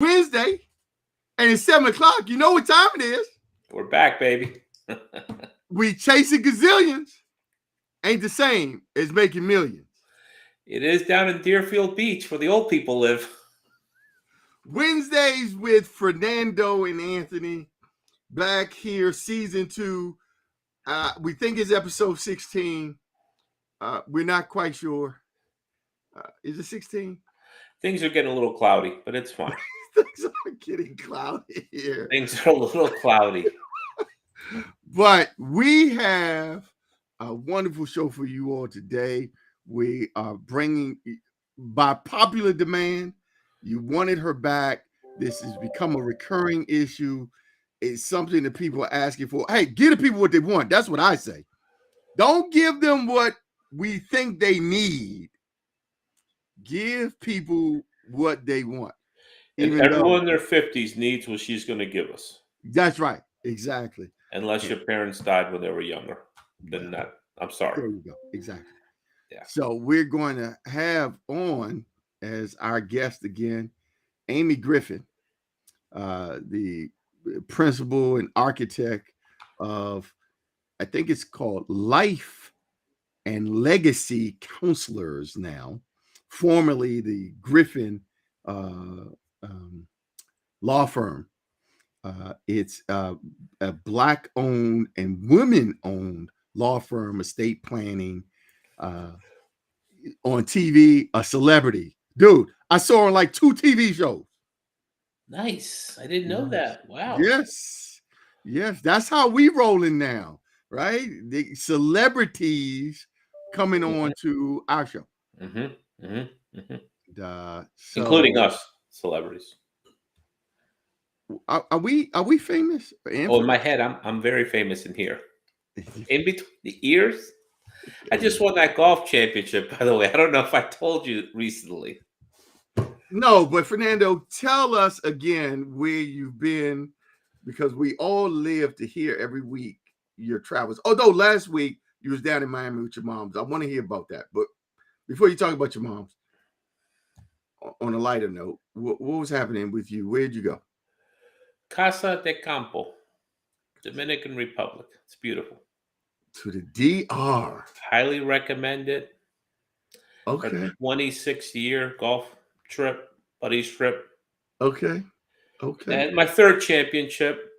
Wednesday, and it's 7 o'clock. You know what time it is. We're back, baby. We chasing gazillions ain't the same as making millions. It is down in Deerfield Beach where the old people live. Wednesdays with Fernando and Anthony back here, season 2. We think it's episode 16. We're not quite sure. Is it 16? Things are getting a little cloudy, but it's fine. Things are getting cloudy here. Things are a little cloudy. But we have a wonderful show for you all today. We are bringing, by popular demand, you wanted her back. This has become a recurring issue. It's something that people are asking for. Hey, give the people what they want. That's what I say. Don't give them what we think they need. Give people what they want. And everyone in their 50s needs what she's going to give us. That's right. Exactly. Unless your parents died when they were younger. Then that, I'm sorry. There you go. Exactly. Yeah. So we're going to have on as our guest again, Amy Griffin, the principal and architect of, I think it's called Life and Legacy Counselors now, formerly the Griffin law firm. It's a Black-owned and women-owned law firm, estate planning, on TV, a celebrity. Dude, I saw her on like 2 TV shows. Nice. I didn't know that. Wow. Yes. That's how we rolling now, right? The celebrities coming on to our show. Including us, celebrities. Are we famous? Oh, in my head, I'm very famous in here. In between the ears. I just won that golf championship, by the way. I don't know if I told you recently. No, but Fernando, tell us again where you've been, because we all live to hear every week your travels. Although last week you was down in Miami with your moms. I want to hear about that. But before you talk about your moms, on a lighter note, what was happening with you? Where'd you go? Casa de Campo, Dominican Republic. It's beautiful. To the DR. Highly recommend it. Okay. A 26-year golf trip, buddies trip. Okay. And my 3rd championship.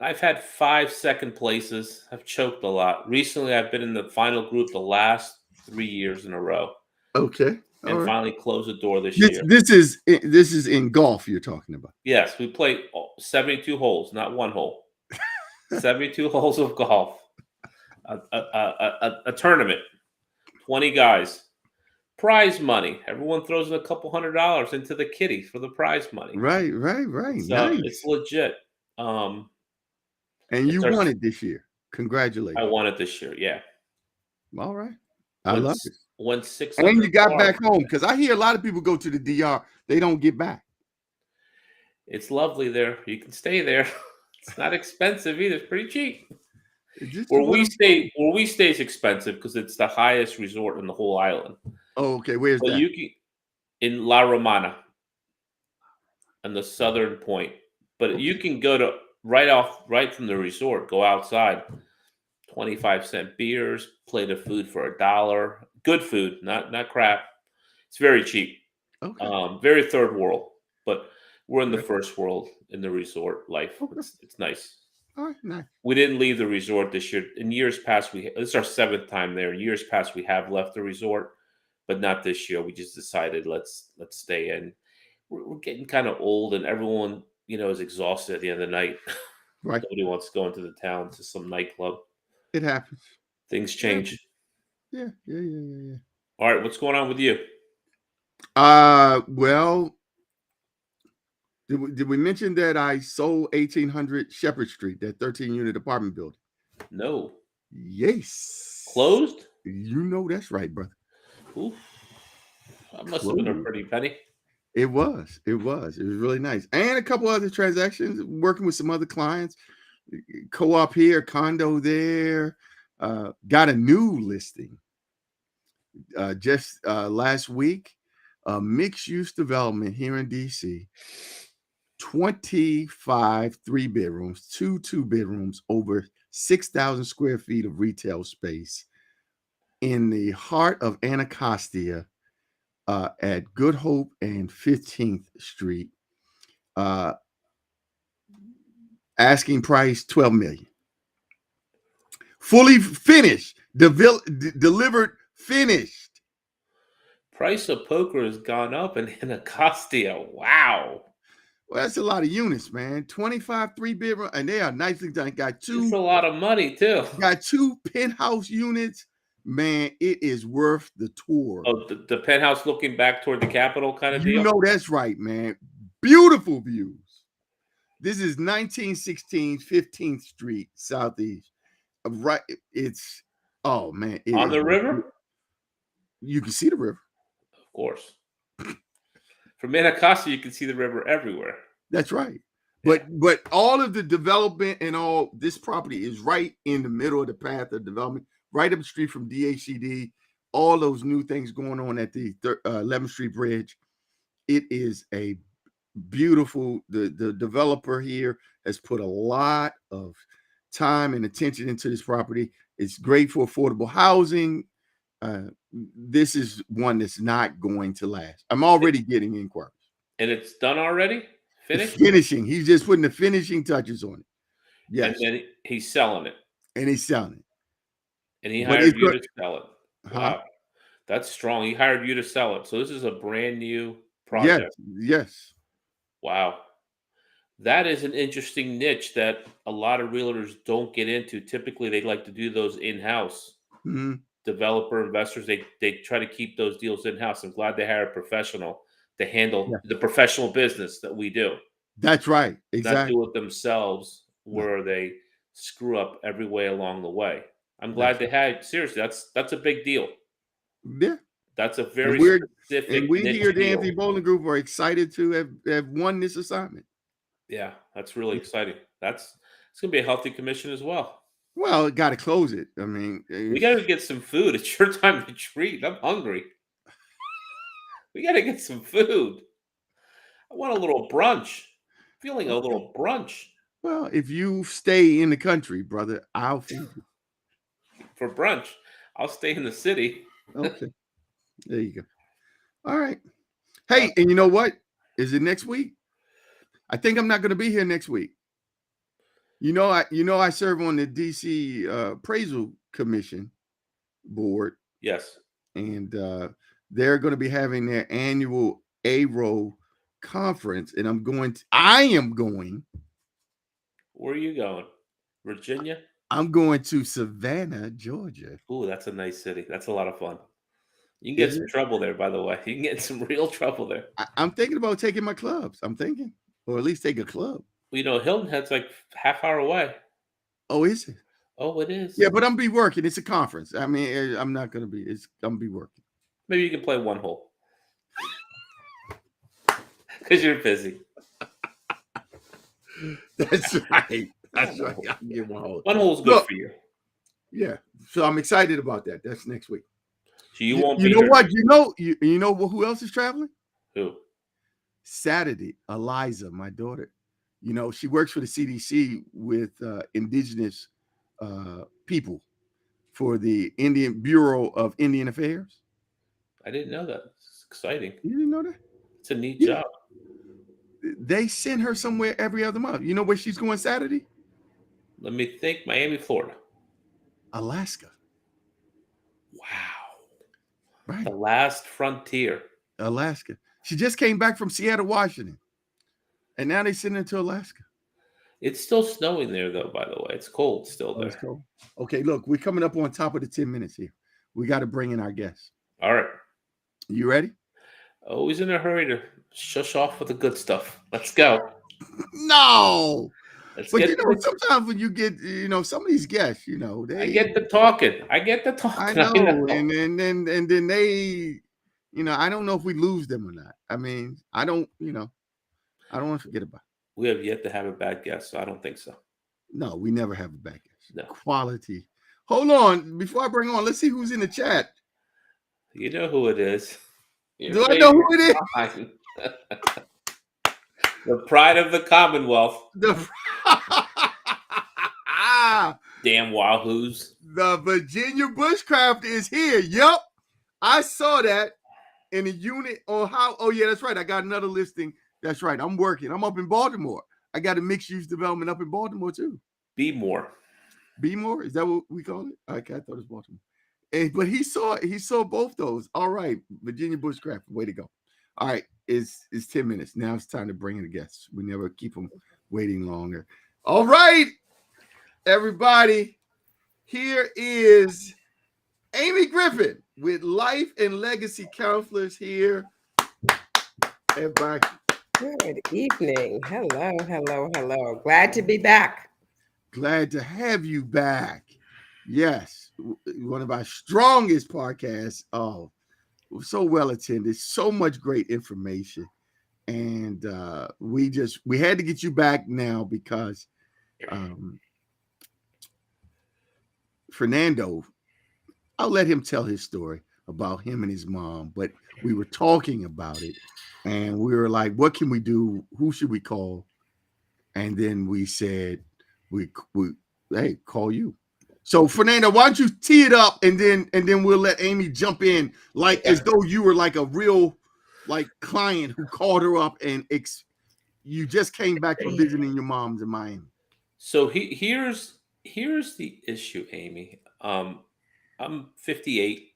I've had 5 second places. I've choked a lot. Recently, I've been in the final group the last 3 years in a row. Okay. And finally closed the door this year. This is in golf you're talking about. Yes, we played 72 holes, not 1 hole. 72 holes of golf. A tournament. 20 guys. Prize money. Everyone throws in a couple $100 into the kitty for the prize money. Right. So nice. It's legit. And you won it this year. Congratulations. I won it this year, yeah. All right. I love it. Won 6. And you got back home, because I hear a lot of people go to the DR, they don't get back. It's lovely there. You can stay there. It's not expensive either. It's pretty cheap. Where we stay is expensive because it's the highest resort in the whole island. Oh, okay. Where's that? In La Romana, on the southern point. But you can go to right from the resort, go outside, 25-cent beers, plate of food for $1. Good food, not crap. It's very cheap. Okay. Very third world, but we're in the first world in the resort life. Okay. It's nice. All right, nice. We didn't leave the resort this year. In years past, this is our 7th time there. In years past, we have left the resort, but not this year. We just decided let's stay in. We're getting kind of old, and everyone is exhausted at the end of the night. Right. Nobody wants to go into the town to some nightclub. It happens. Things change. Yeah. All right, what's going on with you? Well, did we mention that I sold 1800 Shepherd Street, that 13-unit apartment building? No. Yes. Closed? You know that's right, brother. Oof. That must have been a pretty penny. It was really nice. And a couple other transactions, working with some other clients, co-op here, condo there, got a new listing just last week, a mixed-use development here in DC, 25 3-bedrooms, 2 2-bedrooms, over 6,000 square feet of retail space in the heart of Anacostia, at Good Hope and 15th Street. Asking price $12 million. Fully finished, delivered, finished. Price of poker has gone up in Anacostia. Wow. Well, that's a lot of units, man. 25 3-bedroom, and they are nicely done. Got It's two a lot of money too. got 2 penthouse units. Man, it is worth the tour. Oh, the penthouse looking back toward the Capitol kind of You deal? know that's right, man. Beautiful views. This is 1916 15th Street Southeast. Right, it's oh man, it On is. the river? You can see the river. Of course. From Anacostia, you can see the river everywhere. That's right. Yeah. But all of the development and all this property is right in the middle of the path of development, right up the street from DHCD. All those new things going on at the 11th Street Bridge. It is a beautiful. The developer here has put a lot of time and attention into this property. It's great for affordable housing. This is one that's not going to last. I'm already getting inquiries. And it's done already? Finished? Finishing. He's just putting the finishing touches on it. Yes. And then he's selling it. And he's selling it. And he But hired it's you good. to sell it. Huh? Wow. That's strong. He hired you to sell it. So this is a brand new Yes. project. Yes. Wow. That is an interesting niche that a lot of realtors don't get into. Typically, they like to do those in-house. Mhm. Developer investors, they try to keep those deals in-house. I'm glad they hire a professional to handle Yeah. the professional business that we do. That's right. Not Exactly. do it themselves where they screw up every way along the way. I'm glad they had seriously, that's a big deal. Yeah. That's a And very specific and we niche here at the deal. Anthony Bowling Group are excited to have won this assignment. Yeah, that's really exciting. It's gonna be a healthy commission as well. Well, got to close it. I mean, We gotta get some food. It's your time to treat. I'm hungry. We gotta get some food. I want a little brunch. Feeling a little brunch. well, if you stay in the country, brother, I'll feed you. For brunch, I'll stay in the city. Okay. There you go. All right. Hey, and you know what? Is it next week? I think I'm not going to be here next week. I serve on the DC Appraisal Commission board, Yes. and they're going to be having their annual ARO conference, and I am going. Where are you going? Virginia? I'm going to Savannah, Georgia. Ooh, that's a nice city. That's a lot of fun. You can get Is some it? trouble there, by the way. You can get in some real trouble there. I'm thinking about taking my clubs. I'm thinking, or at least take a club. Well, Hilton Head's like half hour away. Oh, is it? Oh, it is. Yeah, but I'm be working. It's a conference. I mean, I'm not going to be. I'm gonna be working. Maybe you can play one hole because you're busy. That's right. That's right. I can get one hole. One hole's good Look, for you. Yeah. So I'm excited about that. That's next week. So you won't. You be know here. what? You know who else is traveling? Who? Saturday, Eliza, my daughter. She works for the CDC with indigenous people for the Indian Bureau of Indian Affairs. I didn't know that. It's exciting. You didn't know that? It's a neat Yeah. job. They send her somewhere every other month. You know where she's going Saturday? Let me think. Miami, Florida. Alaska. Wow. Right. The last frontier. Alaska. She just came back from Seattle, Washington. And now they send her to Alaska. It's still snowing there, though, by the way. It's cold still there. It's cold. Okay, look, we're coming up on top of the 10 minutes here. We got to bring in our guests. All right. You ready? Always in a hurry to shush off with the good stuff. Let's go. No. Let's But get sometimes when you get, some of these guests, they I get the talking. I know. And then they, I don't know if we lose them or not. I mean, I don't want to forget about it. We have yet to have a bad guest, so I don't think so. No, we never have a bad guest. No. Quality. Hold on. Before I bring on, let's see who's in the chat. You know who it is. Do I know who it is? The pride of the Commonwealth. The Damn wahoos. the Virginia bushcraft is here. Yup. I saw that in a unit on how. Oh, yeah, that's right. I got another listing. That's right. I'm working. I'm up in Baltimore. I got a mixed use development up in Baltimore, too. Be more. Be more? Is that what we call it? Okay, I thought it was Baltimore. But he saw both those. All right, Virginia bushcraft. Way to go. All right, it's 10 minutes. Now it's time to bring in the guests. We never keep them waiting longer. All right, everybody. Here is Amy Griffin with Life and Legacy Counselors here. Everybody. Good evening. Hello. Glad to be back. Glad to have you back. Yes, one of our strongest podcasts. Oh, so well attended, so much great information. And we had to get you back now because Fernando, I'll let him tell his story about him and his mom, but we were talking about it and we were like, what can we do? Who should we call? And then we said, hey, call you. So Fernando, why don't you tee it up and then we'll let Amy jump in as though you were like a real client who called her up and you just came back from visiting your mom's in Miami. So here's the issue, Amy. I'm 58.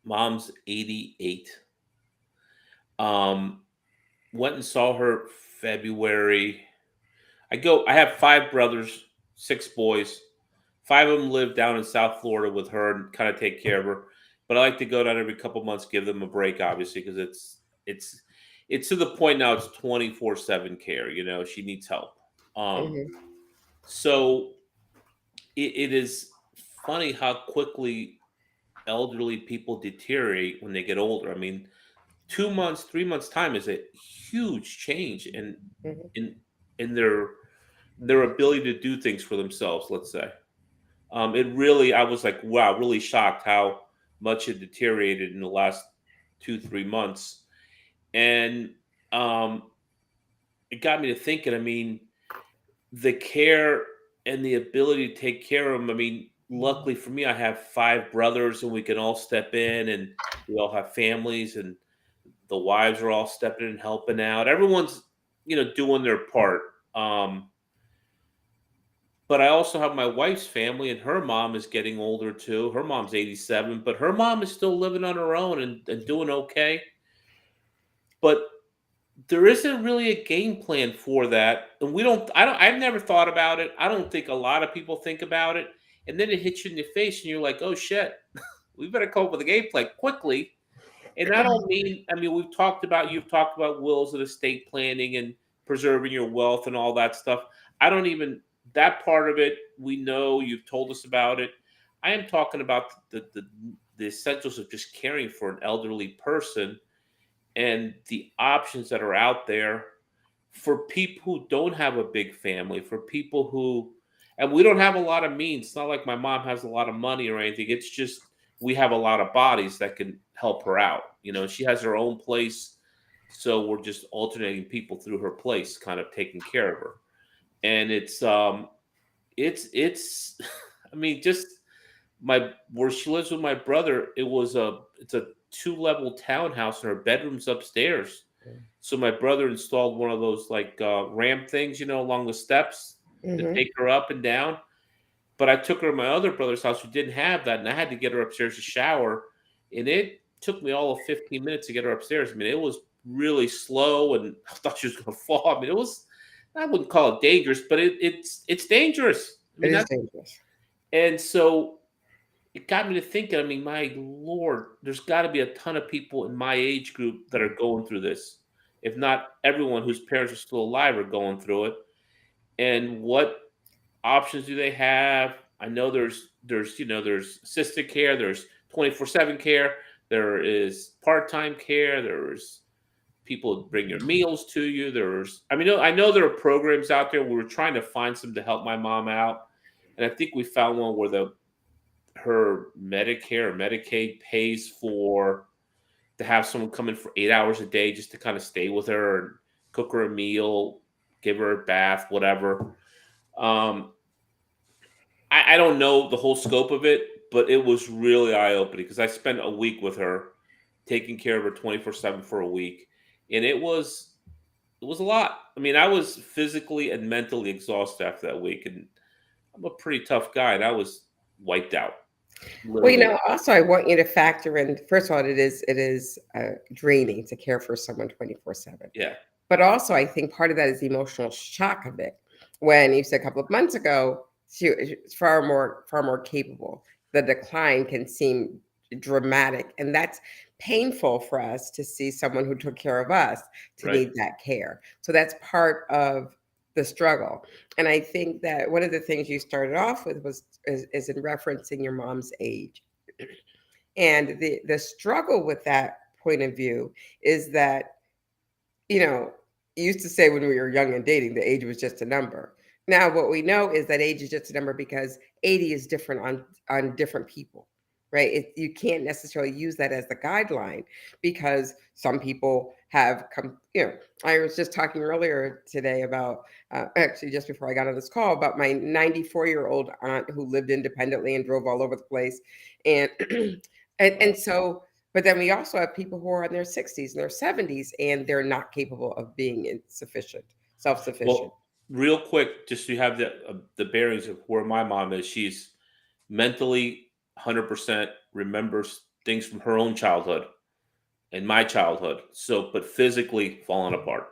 Mom's 88. Went and saw her February. I have 5 brothers, 6 boys. 5 of them live down in South Florida with her and kind of take care of her. But I like to go down every couple months, give them a break, obviously, because it's to the point now it's 24/7 care. You know, she needs help. So it is funny how quickly elderly people deteriorate when they get older. I mean, 2 months, 3 months time is a huge change in their ability to do things for themselves. Let's say, I was like, wow, really shocked how much it deteriorated in the last 2-3 months, and it got me to thinking. I mean, the care and the ability to take care of them. I mean, luckily for me, I have 5 brothers, and we can all step in, and we all have families, and the wives are all stepping in and helping out. Everyone's, doing their part. But I also have my wife's family, and her mom is getting older too. Her mom's 87, but her mom is still living on her own and doing okay. But there isn't really a game plan for that. And I've never thought about it. I don't think a lot of people think about it. And then it hits you in the face and you're like, oh shit, we better come up with a game plan quickly. And I don't mean, you've talked about wills and estate planning and preserving your wealth and all that stuff. That part of it, we know, you've told us about it. I am talking about the essentials of just caring for an elderly person and the options that are out there for people who don't have a big family, for people who, and we don't have a lot of means. It's not like my mom has a lot of money or anything. It's just, we have a lot of bodies that can help her out. She has her own place. So we're just alternating people through her place, kind of taking care of her. And it's just where she lives with my brother, it's a 2-level townhouse and her bedroom's upstairs. So my brother installed one of those ramp things, along the steps to take her up and down. But I took her to my other brother's house who didn't have that, and I had to get her upstairs to shower. And it took me all of 15 minutes to get her upstairs. I mean, it was really slow, and I thought she was going to fall. I mean, I wouldn't call it dangerous, but it's dangerous. It is dangerous. And so it got me to thinking, I mean, my Lord, there's got to be a ton of people in my age group that are going through this. If not everyone whose parents are still alive are going through it. And what options do they have? I know there's assisted care, there's 24/7 care, there is part-time care, there's people bring your meals to you. I know there are programs out there. We were trying to find some to help my mom out. And I think we found one where her Medicare or Medicaid pays to have someone come in for 8 hours a day just to kind of stay with her and cook her a meal. give her a bath, whatever. I don't know the whole scope of it, but it was really eye-opening because I spent a week with her, taking care of her 24/7 for a week, and it was a lot. I mean, I was physically and mentally exhausted after that week, and I'm a pretty tough guy, and I was wiped out, Well, literally. also I want you to factor in. First of all, it is draining to care for someone 24/7. Yeah, But also, I think part of that is the emotional shock of it. When you said a couple of months ago, she's far more capable. The decline can seem dramatic, and that's painful for us to see someone who took care of us to right. need that care. So that's part of the struggle. And I think that one of the things you started off with is in referencing your mom's age. And the struggle with that point of view is that you used to say when we were young and dating, the age was just a number. Now, what we know is that age is just a number because 80 is different on different people, right? You can't necessarily use that as the guideline because some people have come. I was just talking earlier today about actually just before I got on this call about my 94-year-old aunt who lived independently and drove all over the place, and and so but then we also have people who are in their 60s and their 70s, and they're not capable of being self-sufficient. Well, real quick, just so you have the bearings of where my mom is. She's mentally 100% remembers things from her own childhood and my childhood. So, but physically falling apart.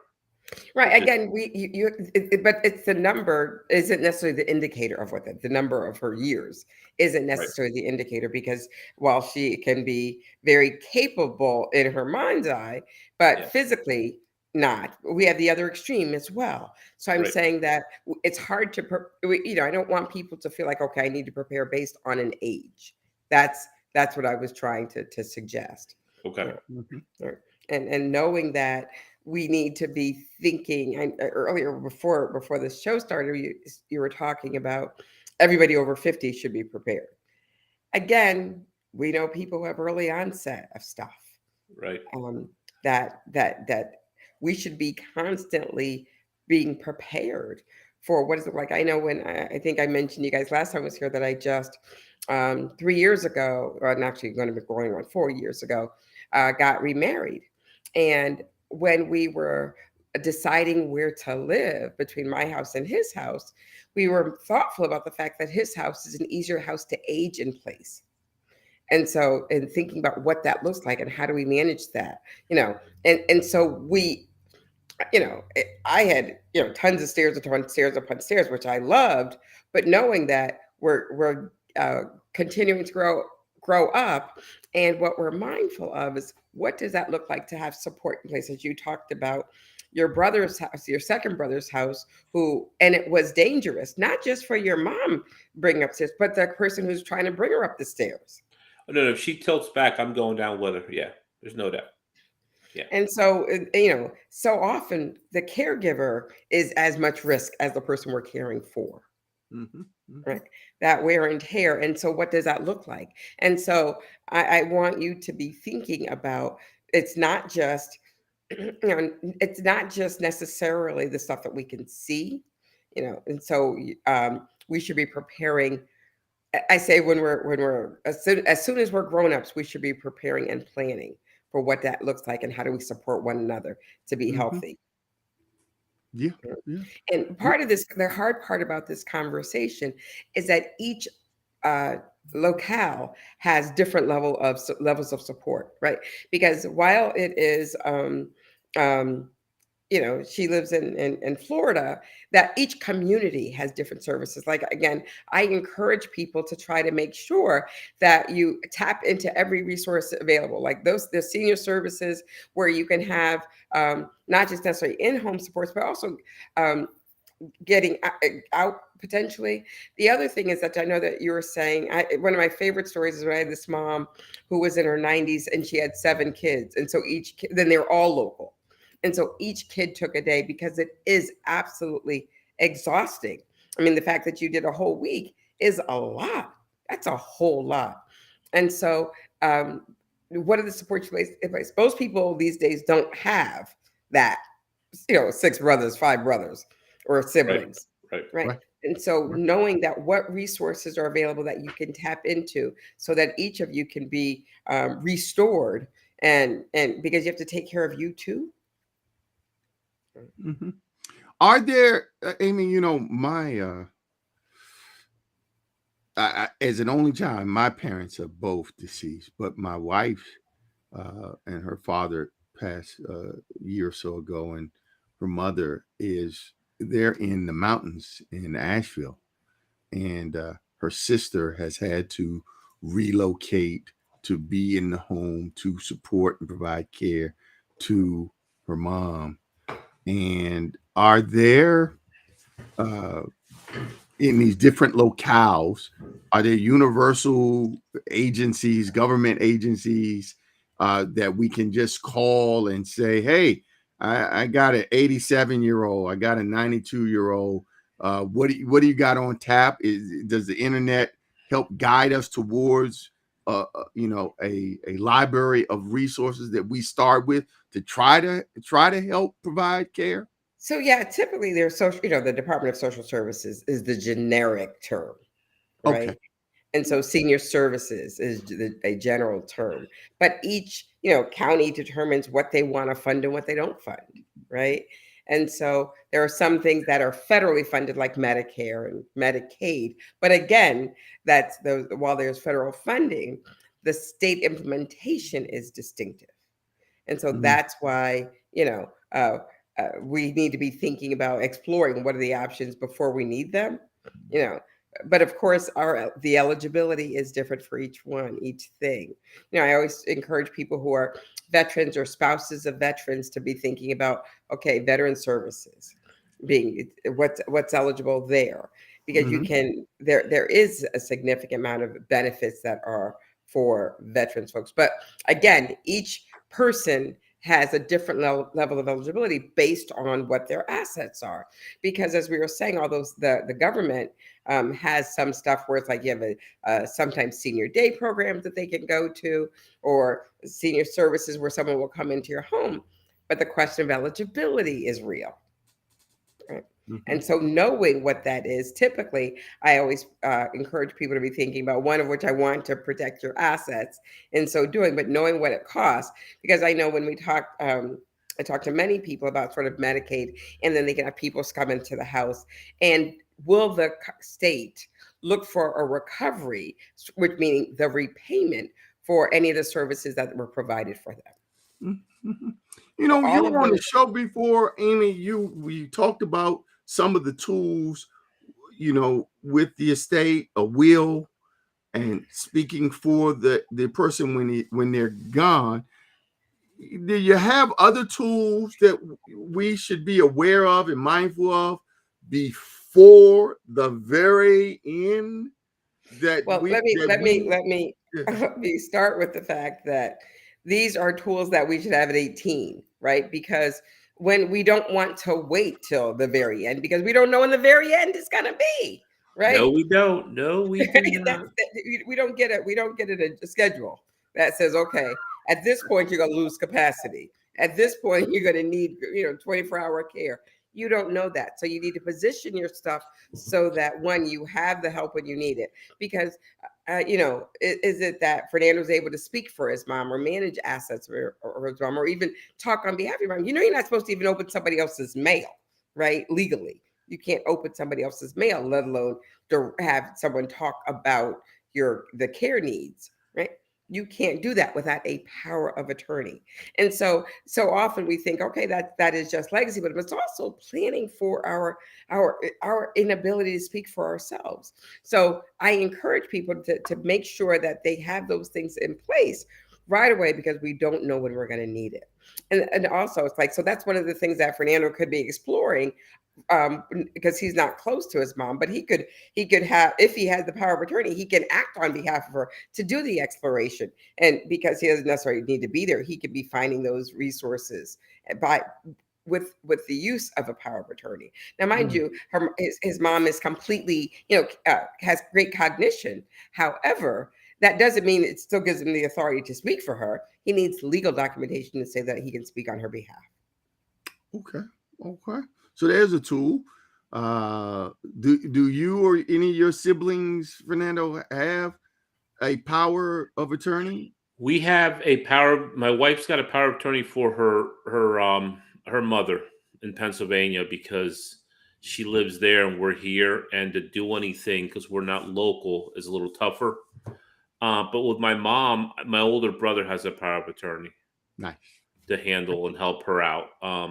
Right. Just Again, but it's the number isn't necessarily the indicator of what the number of her years isn't right, necessarily the indicator because while she can be very capable in her mind's eye, but yeah, physically not, we have the other extreme as well. So I'm right, saying that it's hard to, I don't want people to feel like, okay, I need to prepare based on an age. That's what I was trying to suggest. okay, Yeah. Mhm. Or- and knowing that we need to be thinking. Earlier before the show started, you were talking about everybody over 50 should be prepared. Again, we know people who have early onset of stuff, right, um, that we should be constantly being prepared for what does it look like. I know when I think I mentioned you guys last time I was here that I just 3 years ago, or I'm actually going to be going on 4 years ago, got remarried. And when we were deciding where to live between my house and his house, we were thoughtful about the fact that his house is an easier house to age in place. And so, and thinking about what that looks like and how do we manage that, and so I had, tons of stairs upon stairs upon stairs, which I loved, but knowing that we're continuing to grow up, and what we're mindful of is what does that look like to have support in place, as you talked about your brother's house, your second brother's house, and it was dangerous, not just for your mom bringing upstairs, but the person who's trying to bring her up the stairs. Oh, no, no, if she tilts back, I'm going down with her. Yeah, there's no doubt. Yeah, And so, so often the caregiver is as much risk as the person we're caring for, Mhm. Mhm. right? That wear and tear. And so, what does that look like? And so, I want you to be thinking about it's not just, it's not just necessarily the stuff that we can see, and so we should be preparing. I say when we're as soon as we're grown-ups, we should be preparing and planning for what that looks like and how do we support one another to be Mhm. healthy. Yeah. Yeah. And Yeah. part of this, the hard part about this conversation is that each uh, locale has different levels of support, right? Because while it is um, she lives in Florida, that each community has different services. Like, again, I encourage people to try to make sure that you tap into every resource available, like the senior services where you can have not just necessarily in-home supports, but also um, getting out potentially. The other thing is that I know that you were saying, one of my favorite stories is when I had this mom who was in her 90s and she had 7 kids. And so then they were all local. And so each kid took a day because it is absolutely exhausting. I mean, the fact that you did a whole week is a lot. That's a whole lot. And so, what are the support ways? Most people these days don't have that, 6 brothers, 5 brothers. or siblings, Right. right? Right. And so Right. knowing that what resources are available that you can tap into so that each of you can be restored, and because you have to take care of you too. Mhm. Are there, Amy, my, as an only child, my parents are both deceased, but my wife and her father passed a year or so ago, and her mother they're in the mountains in Asheville, and her sister has had to relocate to be in the home to support and provide care to her mom. And are there uh, in these different locales, are there universal agencies, government agencies that we can just call and say, hey, I got an 87-year-old, I got a 92-year-old. What do you got on tap? Does the internet help guide us towards a library of resources that we start with to try to help provide care? So yeah, typically there's social, the Department of Social Services is the generic term, Okay. right? And so senior services is a general term, but each, county determines what they want to fund and what they don't fund, right? And so there are some things that are federally funded like Medicare and Medicaid, but again, that's those, while there's federal funding, the state implementation is distinctive. And so Mhm. that's why, we need to be thinking about exploring what are the options before we need them, you know. But of course, the eligibility is different for each one, each thing. I always encourage people who are veterans or spouses of veterans to be thinking about, okay, veteran services being what's eligible there, because you Mhm. can there is a significant amount of benefits that are for veterans folks. But again, each person has a different level of eligibility based on what their assets are. Because as we were saying, all those the government has some stuff where it's like you have a sometimes senior day programs that they can go to, or senior services where someone will come into your home. But the question of eligibility is real. Right. Mhm. And so, knowing what that is, typically, I always encourage people to be thinking about one of which I want to protect your assets in so doing, but knowing what it costs. Because I know when we talk, I talk to many people about sort of Medicaid, and then they can have people come into the house. And will the state look for a recovery, which meaning the repayment for any of the services that were provided for them? Mhm. So You all of were on the those. show before, Amy. We talked about some of the tools, with the estate, a will, and speaking for the person when they're gone. Do you have other tools that we should be aware of and mindful of before the very end that Well, we that we yeah. let me start with the fact that these are tools that we should have at 18, right? Because when we don't want to wait till the very end, because we don't know when the very end is going to be, No, right? we don't. No, we do not. We don't get it. We don't get it a schedule that says, okay, at this point you're going to lose capacity. At this point you're going to need 24-hour care. You don't know that, so you need to position your stuff so that one, you have the help when you need it. Because is it that Fernando's able to speak for his mom or manage assets or his mom, or even talk on behalf of your mom? You're not supposed to even open somebody else's mail, right? Legally, you can't open somebody else's mail, let alone to have someone talk about the care needs, right? You can't do that without a power of attorney. And so often we think, okay, that is just legacy, but it's also planning for our inability to speak for ourselves. So I encourage people to make sure that they have those things in place right away, because we don't know when we're going to need it. And also it's like, so that's one of the things that Fernando could be exploring, because he's not close to his mom, but he could have, if he has the power of attorney, he can act on behalf of her to do the exploration. And because he doesn't necessarily need to be there, he could be finding those resources by with the use of a power of attorney. Now, mind Mm. you, his mom is completely, has great cognition. However, that doesn't mean it still gives him the authority to speak for her. He needs legal documentation to say that he can speak on her behalf. Okay. Okay. So there's a tool. Do you or any of your siblings, Fernando, have a power of attorney? We have a power. My wife's got a power of attorney for her mother in Pennsylvania because she lives there and we're here, and to do anything because we're not local is a little tougher. But with my mom, my older brother has a power of attorney Nice. to handle and help her out.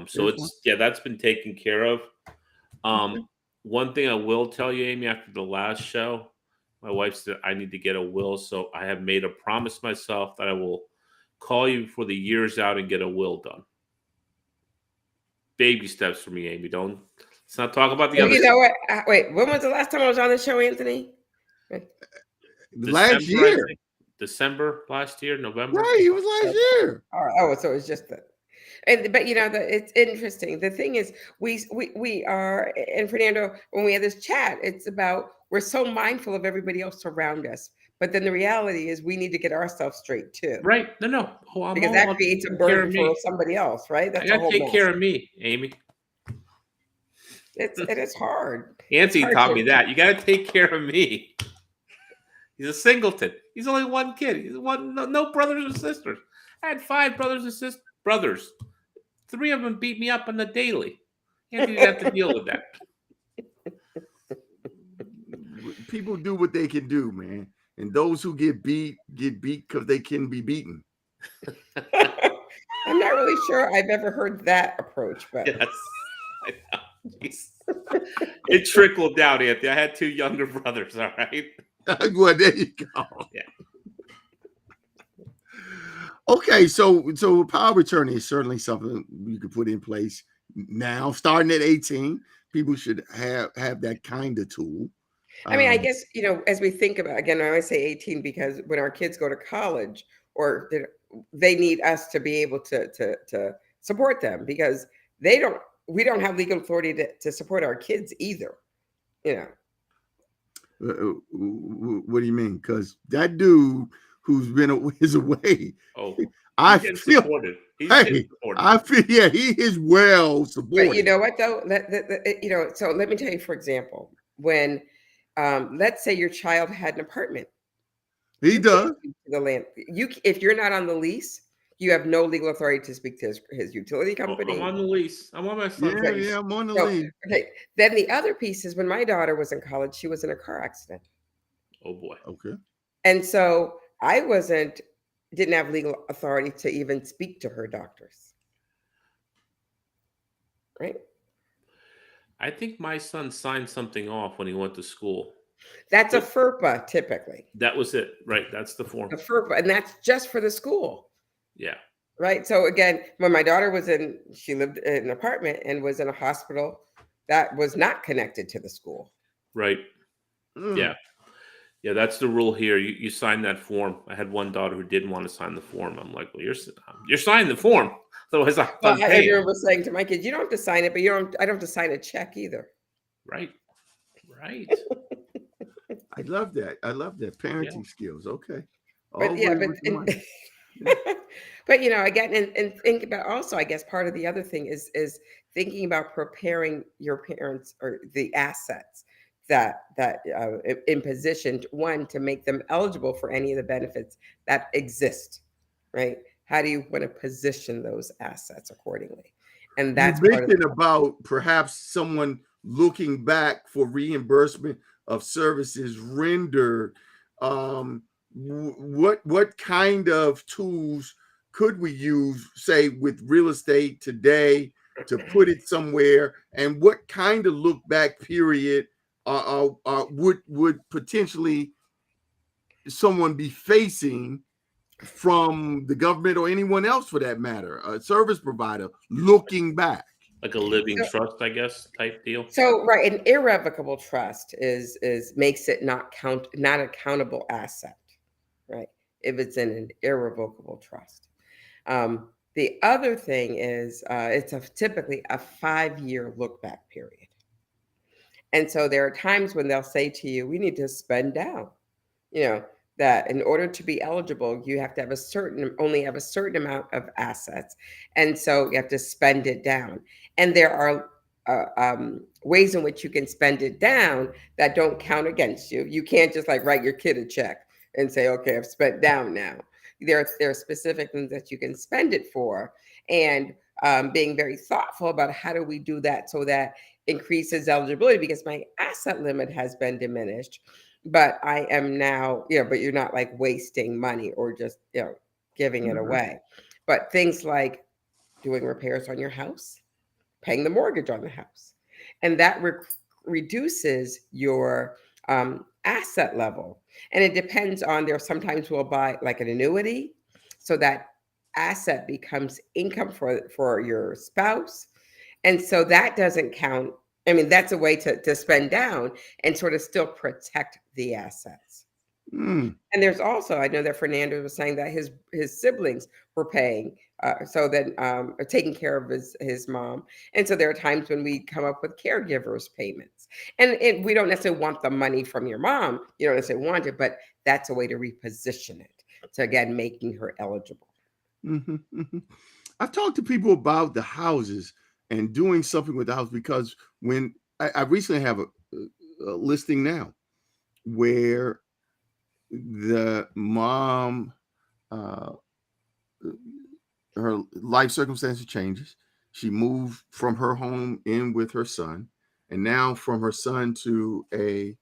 So There's one. that's been taken care of. Okay. One thing I will tell you, Amy, after the last show, my wife said I need to get a will, so I have made a promise myself that I will call you before the year's out and get a will done. Baby steps for me, Amy. Let's not talk about the other. You know what? Wait, when was the last time I was on the show, Anthony? Last December, I year. think. December last year, November. Right, it was last year. Oh, so it's just that. But it's interesting. The thing is, we are, and Fernando, when we have this chat, it's about we're so mindful of everybody else around us, but then the reality is we need to get ourselves straight too, Right? No. Oh, because that creates a burden for somebody else, right? I That's a gotta whole take mess. care of me, Amy. It is hard. Nancy hard taught to- me that. You gotta take care of me. He's a singleton. He's only one kid. He's no brothers or sisters. I had 5 brothers and sisters. Brothers. 3 of them beat me up on the daily. Anthony didn't have to deal with that. People do what they can do, man. And those who get beat because they can be beaten. I'm not really sure I've ever heard that approach, but Yes. I know. Jeez. It trickled down, Anthony. I had 2 younger brothers, all right? Well, there you go. Yeah. Okay, so power of attorney is certainly something you could put in place now. Starting at 18, people should have that kind of tool. I mean, I guess, as we think about, again, I always say 18 because when our kids go to college or they need us to be able to support them because we don't have legal authority to support our kids either. What do you mean? Because that dude who's been his away, I feel supported. I feel he is well supported. But you know what though? So let me tell you, for example, when let's say your child had an apartment, he does the land. If you're not on the lease, you have no legal authority to speak to his utility company. I'm on the lease. I'm on my son's lease. Yeah, I'm on the lease. Okay. Then the other piece is when my daughter was in college, she was in a car accident. Oh boy. Okay. And so I didn't have legal authority to even speak to her doctors. Right? I think my son signed something off when he went to school. That's a FERPA typically. That was it, right? That's the form. A FERPA, and that's just for the school. Yeah. Right. So again, when my daughter she lived in an apartment and was in a hospital that was not connected to the school. Right. Yeah. Yeah, that's the rule here. You sign that form. I had one daughter who didn't want to sign the form. I'm like, well, you're signing the form. Otherwise, I remember saying to my kids, you don't have to sign it, but I don't have to sign a check either. Right. I love that. Parenting skills. Okay. But but again, and think about also, I guess part of the other thing is thinking about preparing your parents or the assets that in position to make them eligible for any of the benefits that exist, right? How do you want to position those assets accordingly? And that's you mentioned about perhaps someone looking back for reimbursement of services rendered. What kind of tools could we use, say, with real estate today to put it somewhere, and what kind of look back period would potentially someone be facing from the government or anyone else for that matter, a service provider looking back? Like a living trust, I guess, type deal. So right, an irrevocable trust is makes it not accountable asset, right? If it's in an irrevocable trust. The other thing is it's typically a 5-year look back period. And so there are times when they'll say to you, we need to spend down, that in order to be eligible, you have to have only have a certain amount of assets. And so you have to spend it down. And there are ways in which you can spend it down that don't count against you. You can't just like write your kid a check and say, okay, I've spent down now. There are specific things that you can spend it for, and being very thoughtful about how do we do that so that increases eligibility, because my asset limit has been diminished, but I am now, but you're not like wasting money or just, giving it away. But things like doing repairs on your house, paying the mortgage on the house, and that reduces your asset level. And it depends on, there sometimes we'll buy like an annuity, so that asset becomes income for your spouse, and so that doesn't count. I mean, that's a way to spend down and sort of still protect the assets. Mm. And there's also, I know that Fernando was saying that his siblings were paying, so that taking care of his mom. And so there are times when we come up with caregivers payments, and we don't necessarily want the money from your mom. You don't necessarily want it, but that's a way to reposition it. So again, making her eligible. I've talked to people about the houses and doing something with the house, because when I recently have a listing now where the mom, her life circumstances changes. She moved from her home in with her son, and now from her son to a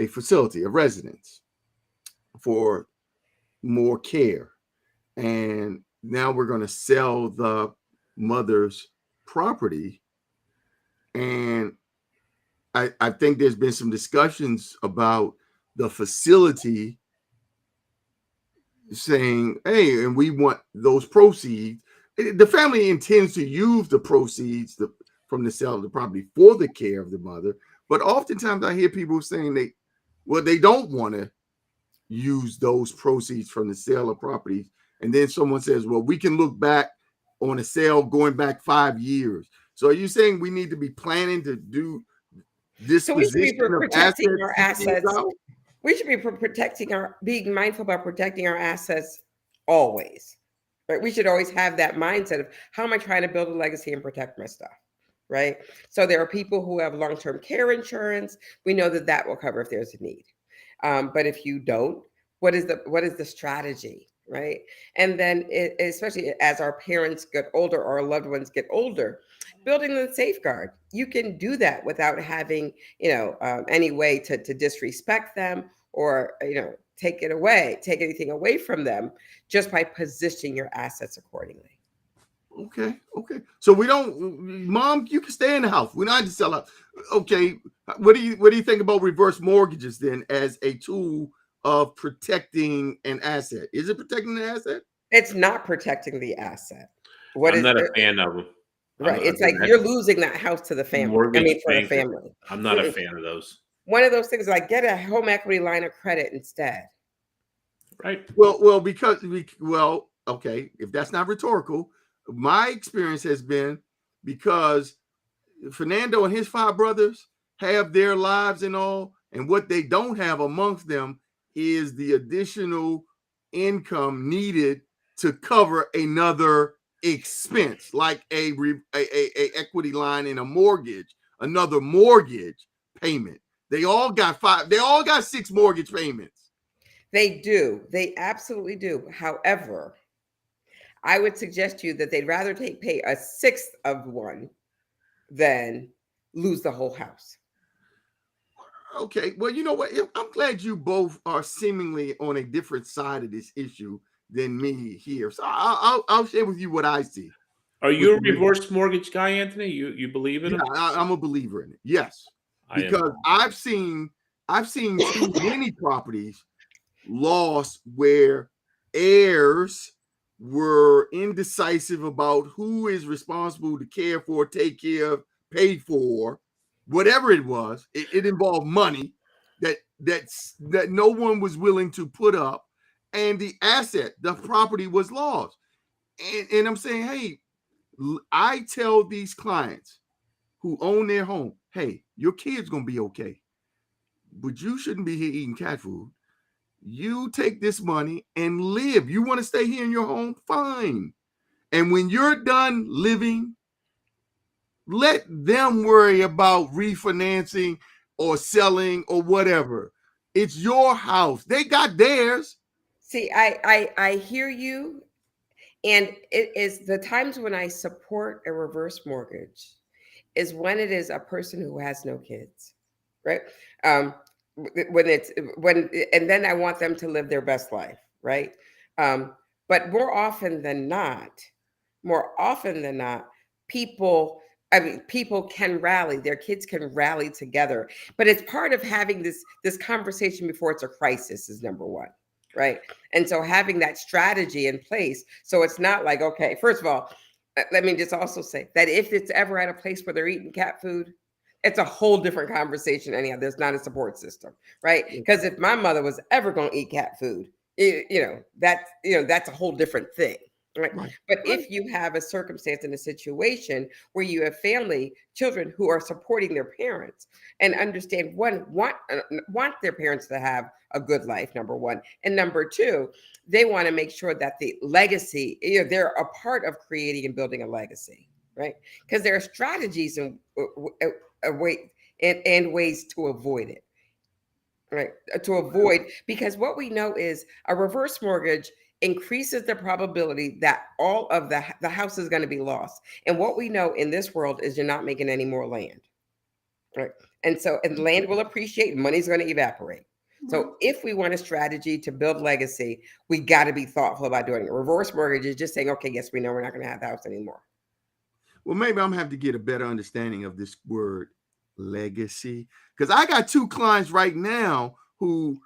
facility, a residence for more care. And now we're going to sell the mother's property. And I think there's been some discussions about the facility saying, hey, and we want those proceeds. The family intends to use the proceeds from the sale of the property for the care of the mother. But oftentimes I hear people saying they don't want to use those proceeds from the sale of properties. And then someone says, well, we can look back on a sale going back 5 years. So are you saying we need to be planning to do disposition so we should be protecting our assets? Out? We should be being mindful about protecting our assets always, right? We should always have that mindset of, how am I trying to build a legacy and protect my stuff, right? So there are people who have long-term care insurance. We know that will cover if there's a need. But if you don't, what is the strategy, right? And then especially as our parents get older or our loved ones get older, building the safeguard. You can do that without having, any way to disrespect them or, take anything away from them, just by positioning your assets accordingly. Okay. So we don't, Mom, you can stay in the house. We don't have to sell out. Okay. What do you think about reverse mortgages then as a tool of protecting an asset? Is it protecting the asset? It's not protecting the asset. I'm not a fan of them. Right. It's like you're losing that house to the family. For the family. I'm not a fan of those. One of those things, like, get a home equity line of credit instead. Right. Well, okay. If that's not rhetorical, my experience has been, because Fernando and his 5 brothers have their lives and all, and what they don't have amongst them is the additional income needed to cover another expense, like a equity line in a mortgage, another mortgage payment. They all got 6 mortgage payments. They do. They absolutely do. However, I would suggest to you that they'd rather pay a 1/6 of one than lose the whole house. Okay. Well, you know what? I'm glad you both are seemingly on a different side of this issue than me here. So I'll share with you what I see. Are you a reverse mortgage guy, Anthony? You believe in it? I'm a believer in it. Yes. Because I've seen too many properties lost where heirs were indecisive about who is responsible to care for, take care of, pay for, whatever it was. It involved money that no one was willing to put up, and the property was lost. And I'm saying, hey, I tell these clients who own their home, hey, your kid's gonna be okay, but you shouldn't be here eating cat food. You take this money and live. You want to stay here in your home? Fine. And when you're done living, let them worry about refinancing or selling or whatever. It's your house. They got theirs. See, I hear you, and it is the times when I support a reverse mortgage is when it is a person who has no kids, right? Um, when it's when, and then I want them to live their best life, right? Um, but more often than not, people. I mean, people can rally. Their kids can rally together, but it's part of having this conversation before it's a crisis. Is number one, right? And so having that strategy in place, so it's not like, okay, first of all, let me just also say that if it's ever at a place where they're eating cat food, it's a whole different conversation. Anyhow, there's not a support system, right? Because if my mother was ever going to eat cat food, that's a whole different thing, right? Right. But if you have a circumstance and a situation where you have children who are supporting their parents and understand want their parents to have a good life, number one, and number two, they want to make sure that the legacy, they're a part of creating and building a legacy, right? Because there are strategies and ways to avoid it, right? Because what we know is a reverse mortgage increases the probability that all of the house is going to be lost. And what we know in this world is you're not making any more land, right? And land will appreciate, money's going to evaporate. So if we want a strategy to build legacy, we got to be thoughtful about doing it. Reverse mortgage is just saying, okay, yes, we know we're not going to have the house anymore. Well, maybe I'm gonna have to get a better understanding of this word legacy, because I got two clients right now who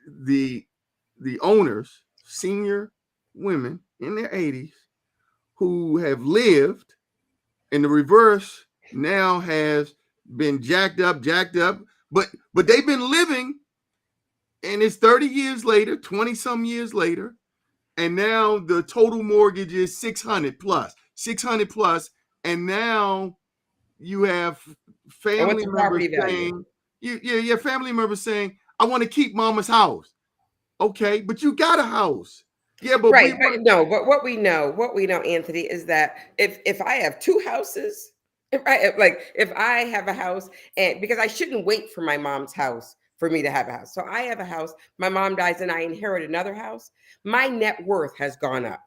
the owners, senior women in their 80s, who have lived, and the reverse now has been jacked up, but they've been living, and it's 30 years later, 20 some years later, and now the total mortgage is 600 plus, and now you have And what's family the members property value? saying, family members saying, I want to keep mama's house. Okay, but you got a house. Yeah, but Right. But what we know, Anthony, is that if I have two houses, if I have a house, and because I shouldn't wait for my mom's house for me to have a house. So I have a house, my mom dies and I inherit another house, my net worth has gone up,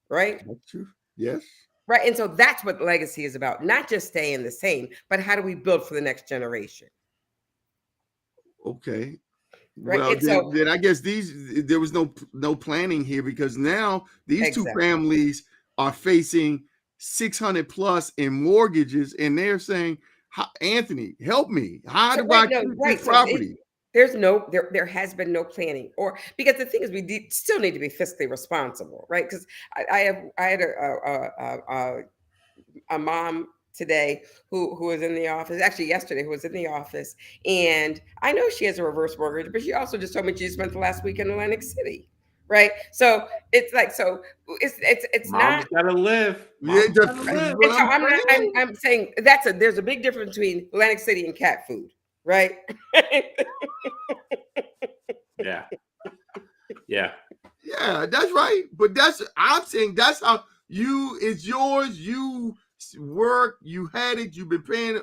right? That's true. Yes. Right. And so that's what legacy is about, not just staying the same, but how do we build for the next generation? Okay. Right. Well, And so then I guess there was no planning here, because now these two exactly. families are facing 600 plus in mortgages, and they're saying, Anthony, help me. How do I keep this property? There has been no planning, or because the thing is, still need to be fiscally responsible, right? Because I had a mom today who was in the office, actually yesterday, who was in the office, and I know she has a reverse mortgage, but she also just told me she spent the last week in Atlantic City, right? So it's like, it's Mom's not. gotta live. Yeah, Mom's gotta that's live. what And so I'm I'm not. saying. I'm saying there's a big difference between Atlantic City and cat food, right? Yeah. Yeah. Yeah, that's right. But I'm saying that's how it's yours. You work, you had it, you've been paying.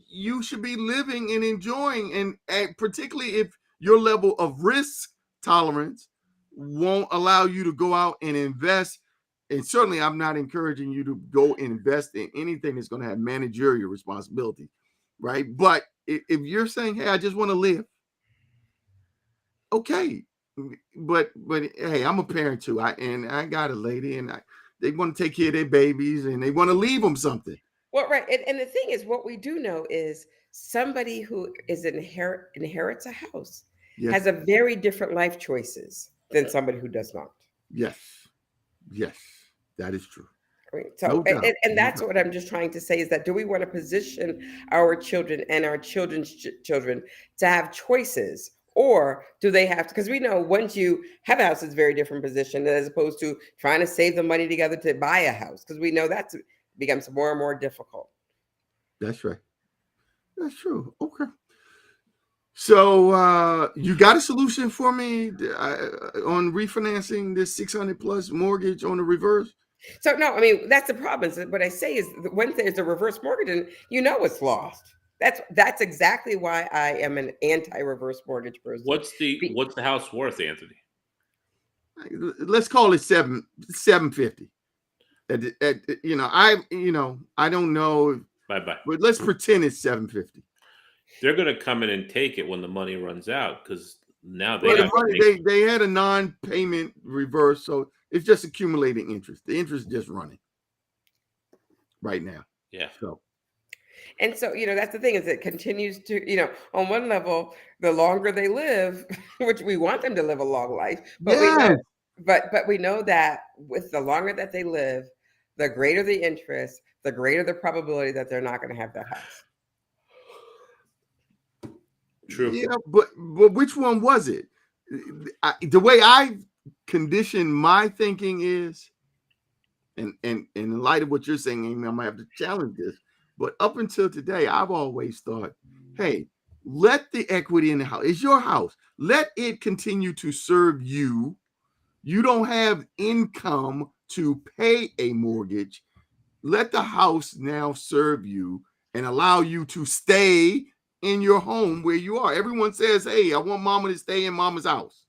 You should be living and enjoying, and particularly if your level of risk tolerance won't allow you to go out and invest. And certainly, I'm not encouraging you to go invest in anything that's going to have managerial responsibility, right? But if you're saying, "Hey, I just want to live," okay, but hey, I'm a parent too. I got a lady, and they want to take care of their babies, and they want to leave them something. Well, right, and the thing is, what we do know is somebody who inherits a house Yes, has a very different life choices than somebody who does not. yes, yes, that is true. Right. No So, doubt. and No that's doubt. what I'm just trying to say is that do we want to position our children and our children's children to have choices, or do they have to? Because we know once you have a house, it's a very different position as opposed to trying to save the money together to buy a house, because we know that becomes more and more difficult. That's right. That's true. Okay. So you got a solution for me on refinancing this 600 plus mortgage on the reverse? So no, I mean that's the problem. Is that what I say is that when there's a reverse mortgage, and it's lost. That's exactly why I am an anti-reverse mortgage person. What's the house worth, Anthony? Let's call it 750. I don't know, Bye. but let's pretend it's 750. They're going to come in and take it when the money runs out, because now they Well, have to make, they had a non-payment reverse, so it's just accumulating interest. The interest is just running right now. yeah. So And so, that's the thing is it continues to, on one level, the longer they live, which we want them to live a long life, but we know, but we know that with the longer that they live, the greater the interest, the greater the probability that they're not going to have that house. True. Yeah, but which one was it? The way I condition my thinking is, and in light of what you're saying, Amy, I might have to challenge this. But up until today, I've always thought, hey, let the equity in the house. It's your house. Let it continue to serve you. You don't have income to pay a mortgage. Let the house now serve you and allow you to stay in your home where you are. Everyone says, hey, I want mama to stay in mama's house.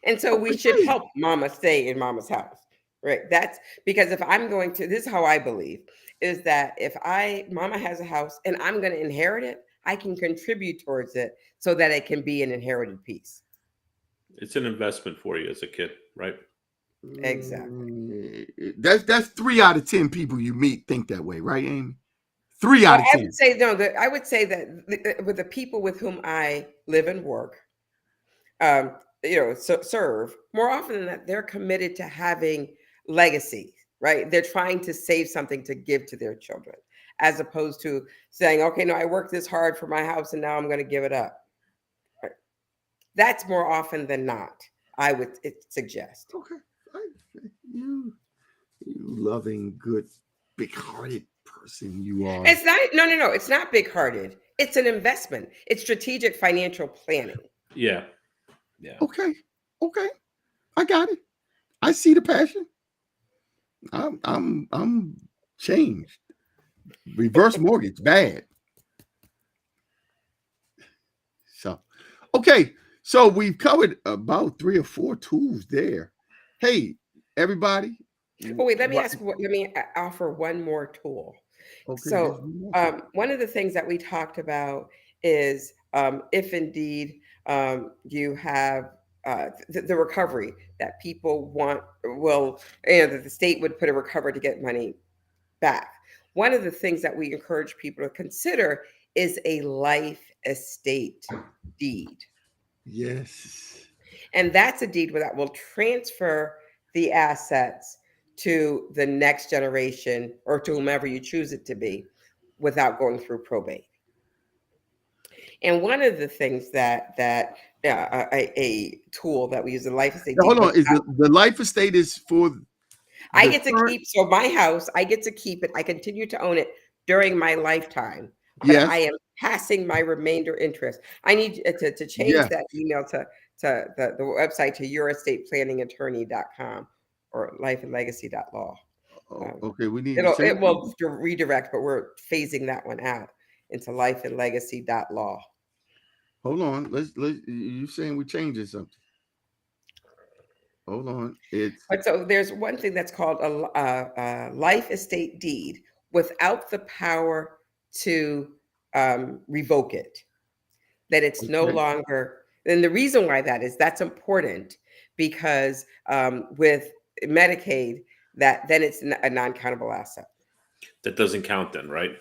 And so we should help mama stay in mama's house, right? That's because if I'm going to, this is how I believe, is that if mama has a house and I'm going to inherit it, I can contribute towards it so that it can be an inherited piece. It's an investment for you as a kid, right? Exactly. That's 3 out of 10 people you meet think that way, right, Amy? 3 out of 10. I would say no. I would say that with the people with whom I live and work, serve more often than that, they're committed to having legacy, right? They're trying to save something to give to their children, as opposed to saying, okay, no, I worked this hard for my house and now I'm going to give it up. Right? That's more often than not, I would suggest. Okay. You loving, good, big-hearted person you are. It's not, no. It's not big-hearted. It's an investment. It's strategic financial planning. Yeah. Okay. I got it. I see the passion. I'm changed. Reverse mortgage, bad. So, okay. So we've covered about 3 or 4 tools there. Hey, everybody. Oh, wait, let me offer one more tool. Okay, so one of the things that we talked about is if indeed you have the recovery that people that the state would put a recovery to get money back. One of the things that we encourage people to consider is a life estate deed. Yes. And that's a deed that will transfer the assets to the next generation or to whomever you choose it to be without going through probate. And one of the things that a tool that we use, a life estate. Hold on, is the life estate is for? I get to keep. So my house, I get to keep it. I continue to own it during my lifetime. But yes. I am passing my remainder interest. I need to change that email to the website to yourestateplanningattorney.com or lifeandlegacy.law. Okay, we need it will redirect, but we're phasing that one out into lifeandlegacy.law. Hold on, let's you saying we're changing something? Hold on, but so there's one thing that's called a life estate deed without the power to revoke it. That it's no longer. And the reason why that's important because with Medicaid, then it's a non-countable asset. That doesn't count then, right?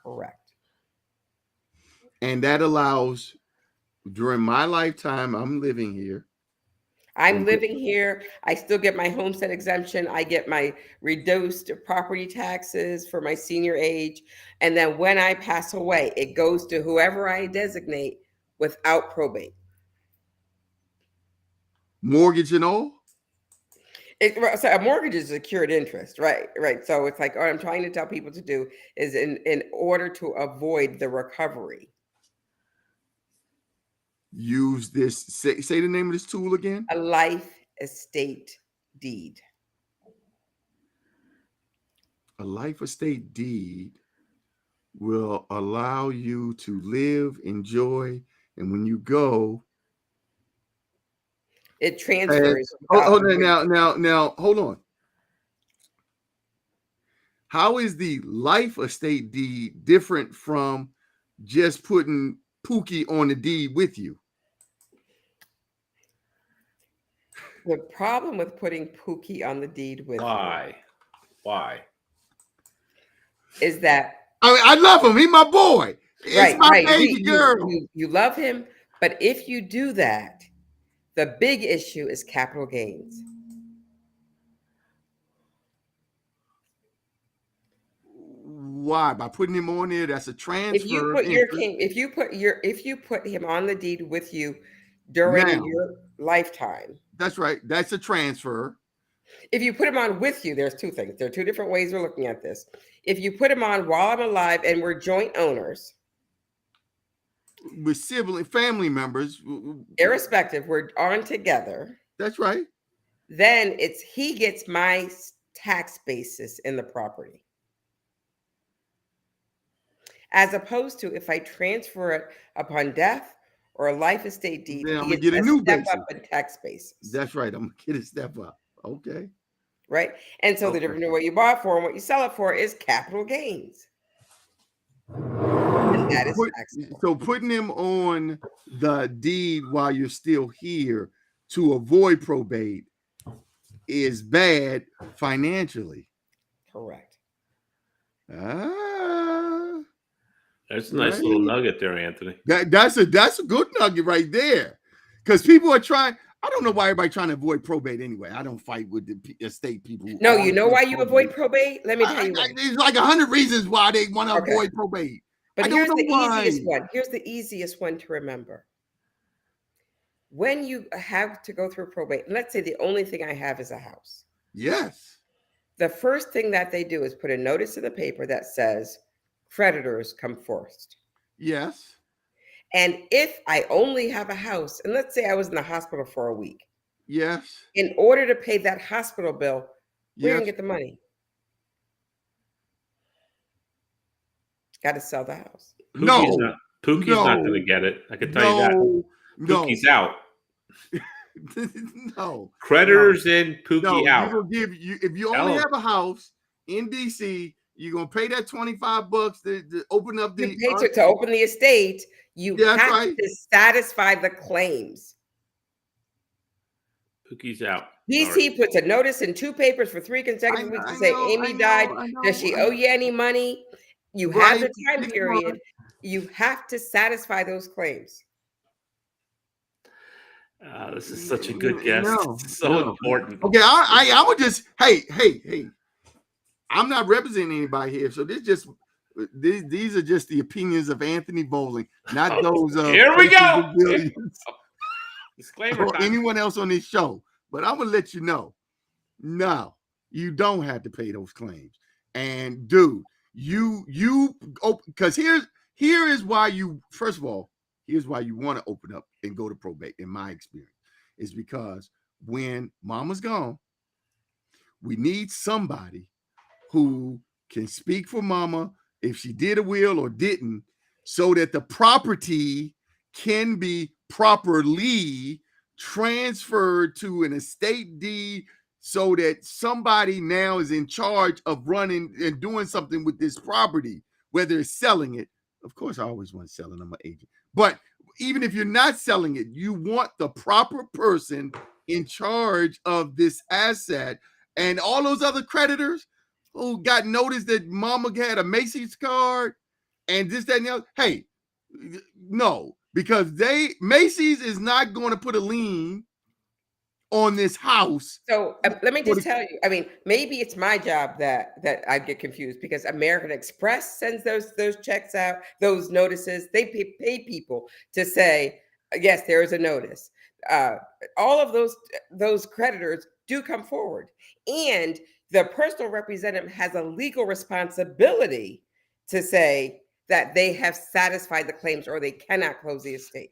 Correct. And that allows, during my lifetime, I'm living here. I still get my homestead exemption. I get my reduced property taxes for my senior age. And then when I pass away, it goes to whoever I designate without probate. Mortgage and all? So a mortgage is secured interest, right? So it's like, what I'm trying to tell people to do is in order to avoid the recovery. Use this, say the name of this tool again. A life estate deed. A life estate deed will allow you to live, enjoy, and when you go, It and transfers hold without on now, hold on. How is the life estate deed different from just putting Pookie on the deed with you? the problem with putting Pookie on the deed with Why? Why? you is that I mean, I love him. He's my boy. It's my right. baby girl. You love him, but if you do that, the big issue is capital gains. Why? By putting him on there, that's a If you transfer of put your interest. king, if you put him on the deed with you during Now, your lifetime, that's right. That's a transfer. if you put him on with you, there's two things. There are two different ways we're looking at this. If you put him on while I'm alive and we're joint owners, With sibling family members. irrespective, we're on together, That's right. then it's he gets my tax basis in the property. As opposed to if I transfer it upon death or a life estate deed, Then I'm he gonna gets get a a new step basis. up in tax basis. That's right. I'm gonna get a step up. Okay. Right. And so the Okay. difference in what you bought for and what you sell it for is capital gains. And that is taxable. So putting him on the deed while you're still here to avoid probate is bad financially. Correct. Ah, That's a nice right. little nugget there, Anthony. That's a good nugget right there. Because people are trying. I don't know why everybody's trying to avoid probate anyway. I don't fight with the estate people. No, you know why you avoid probate? Let me tell you why. There's like 100 reasons why they want to Okay. avoid probate. But I don't here's know the why. easiest one. Here's the easiest one to remember. When you have to go through probate, and let's say the only thing I have is a house. Yes. The first thing that they do is put a notice in the paper that says creditors come first. Yes. And if I only have a house, and let's say I was in the hospital for a week, Yes. in order to pay that hospital bill, we're going to Yes. get the money. Got to sell the house. Pookie's No. not going to get it. I can tell you that. Pookie's out. No. Creditors in, Pookie No, out. you're gonna give you if you only have a house in DC, you're gonna pay that $25 to open up the You pay to open the estate. You That's have right. to satisfy the claims. Pookie's out. DC puts a notice in 2 papers for 3 consecutive weeks to say Amy died. Does she owe you any money? You have the time period. You have to satisfy those claims. This is such a good guest. No, so important. Okay, I would just hey. I'm not representing anybody here, so these are just the opinions of Anthony Bowling, not those of Here we go. Disclaimer or anyone else on this show. But I'm gonna let you know, no, you don't have to pay those claims. And dude, because here is why you first of all. Here's why you want to open up and go to probate, in my experience, is because when mama's gone, we need somebody who can speak for mama if she did a will or didn't, so that the property can be properly transferred to an estate deed so that somebody now is in charge of running and doing something with this property, whether it's selling it. Of course, I always want to sell it. I'm an agent. But even if you're not selling it, you want the proper person in charge of this asset. And all those other creditors who got notice that mama had a Macy's card and this, that, and the other. Hey, no, because Macy's is not going to put a lien on this house. So let me just tell you, I mean, maybe it's my job that I get confused because American Express sends those checks out, those notices. They pay people to say, yes, there is a notice. All of those creditors do come forward. And the personal representative has a legal responsibility to say that they have satisfied the claims or they cannot close the estate.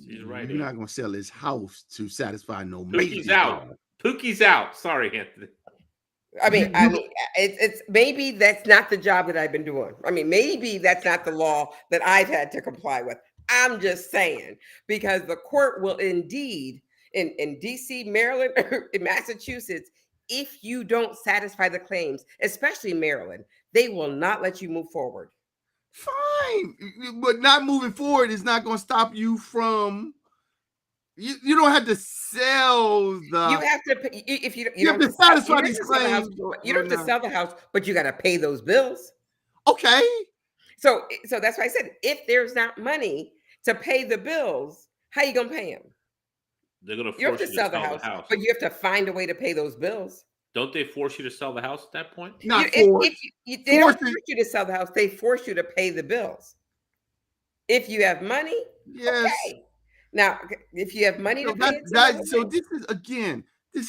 She's right. You're not going to sell his house to satisfy no Pookie's out. Pookie's out. Sorry, Anthony. It's maybe that's not the job that I've been doing. I mean, maybe that's not the law that I've had to comply with. I'm just saying, because the court will indeed in DC, Maryland, in Massachusetts, if you don't satisfy the claims, especially Maryland, they will not let you move forward. Fine, but not moving forward is not going to stop you from. You don't have to sell the. You have to pay, if you You have to satisfy these claims. You don't have to sell the house, but you got to pay those bills. Okay. So that's why I said, if there's not money to pay the bills, how you gonna pay them? They're going to force You have to sell the house, but you have to find a way to pay those bills. Don't they force you to sell the house at that point? Not force. They don't force you to sell the house. They force you to pay the bills. If you have money, yes. Okay. Now, if you have money to pay it, so this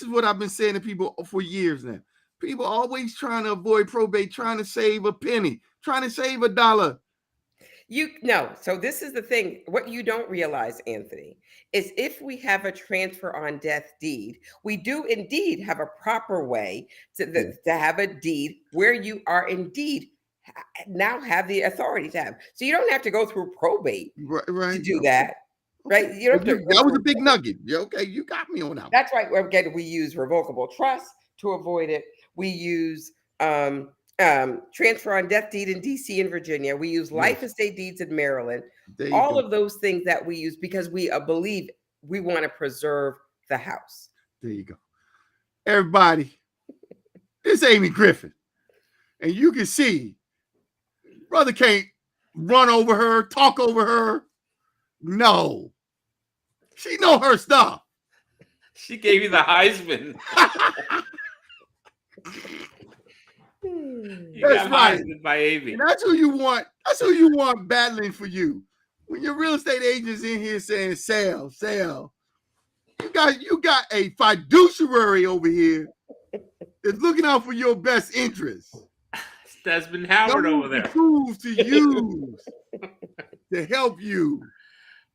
is what I've been saying to people for years now. People always trying to avoid probate, trying to save a penny, trying to save $1. So this is the thing. What you don't realize, Anthony, is if we have a transfer on death deed, we do indeed have a proper way to have a deed where you are indeed now have the authority to have. So you don't have to go through probate to do that. Right? You don't have to that was a big nugget. Okay, you got me on that. That's right. Again, we use revocable trust to avoid it. We use transfer on death deed in DC and Virginia. We use life estate deeds in Maryland. All of those things that we use because we believe we want to preserve the house. There you go. Everybody, this is Amy Griffin. And you can see, brother can't run over her, talk over her. No. She know her stuff. She gave you the Heisman. You That's got right. Heisman by Amy. And that's who you want. That's who you want battling for you. When your real estate agent's in here saying sell, you got a fiduciary over here that's looking out for your best interests. Desmond Howard over there. Tools to use to help you.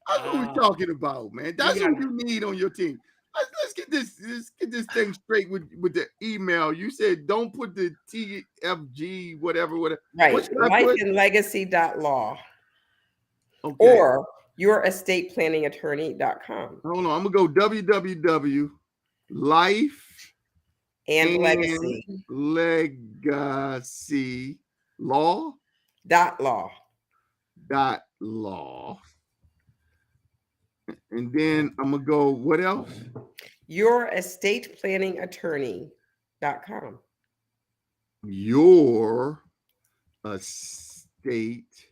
That's what we're talking about, man. That's what you need on your team. Let's get this thing straight with the email. You said don't put the TFG whatever. Right. lifeandlegacy.law. Okay. Or yourestateplanningattorney.com. Hold on, I'm gonna go www.lifeandlegacylaw.law. And then I'm gonna go, what else? Yourestateplanningattorney.com. Your estate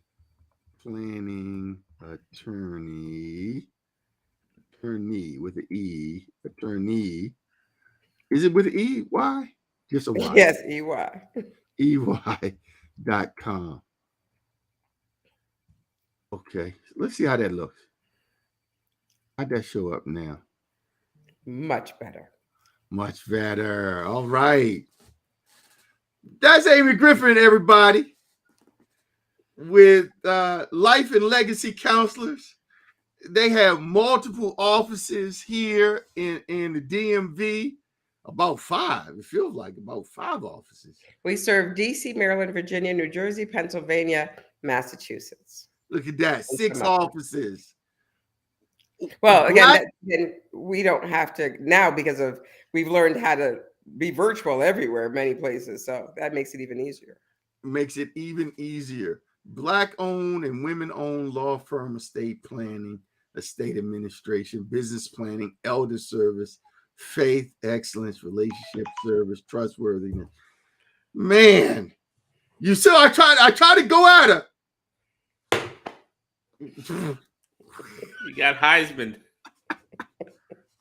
planning attorney with an E, attorney. Is it with an E? Y? Just a Y. Yes, EY. EY.com. Okay, let's see how that looks. How'd that show up now? Much better. Much better. All right. That's Amy Griffin, everybody, with Life and Legacy Counselors. They have multiple offices here in the DMV. About 5. It feels like about 5 offices. We serve DC, Maryland, Virginia, New Jersey, Pennsylvania, Massachusetts. Look at that. 6 offices. Well, again, we don't have to now because we've learned how to be virtual everywhere, many places. So that makes it even easier. Makes it even easier. Black-owned and women-owned law firm, estate planning, estate administration, business planning, elder service, faith, excellence, relationship service, trustworthiness. Man, you saw I tried to go at her. You got Heisman.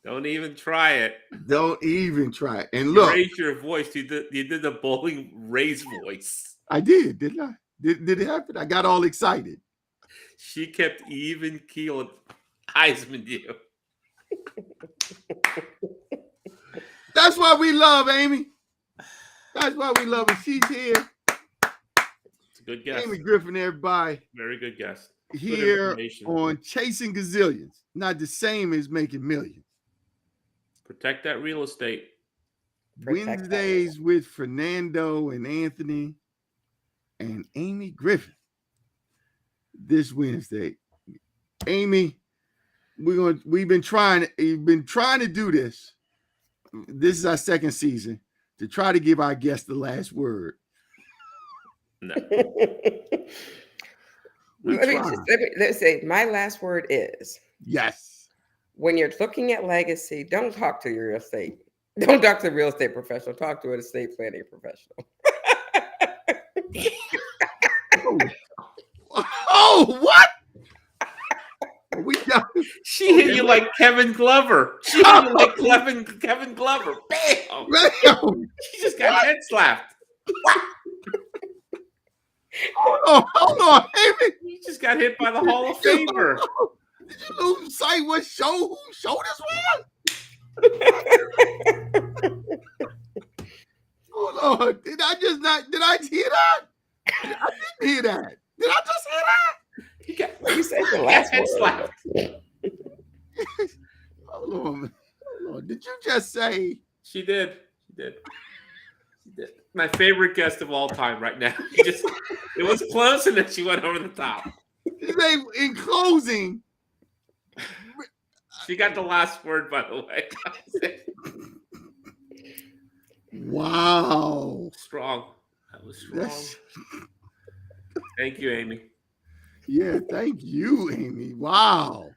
Don't even try it. Don't even try it. And look, raise your voice. You did the bowling raise voice. I did, didn't I? Did it happen? I got all excited. She kept even keel Heisman you. That's why we love Amy. That's why we love her. She's here. It's a good guess. Amy Griffin, everybody. Very good guess. Here on Chasing Gazillions. Not the same as making millions. Protect that real estate. Protect that. Wednesdays with Fernando and Anthony and Amy Griffin. This Wednesday, Amy, we've been trying to do this. This is our second season to try to give our guests the last word. No. Let's say my last word is Yes. when you're looking at legacy, don't talk to your estate. Don't talk to a real estate professional. Talk to an estate planning professional. Oh, what? We got. She hit you like Kevin Glover. She hit you like Kevin Glover. Bam! Bam! She just got head slapped. Hold on, Amy. You just got hit by the Hall of Famer. Did you lose sight what show this was? Hold on. Did I hear that? I didn't hear that. Did I just hear that? You said the last head word. slapped. Hold on. Did you just say? She did. My favorite guest of all time right now. It was close and then she went over the top. In closing. She got the last word, by the way. Wow. Strong. That was strong. Thank you, Amy. Yeah, thank you, Amy. Wow.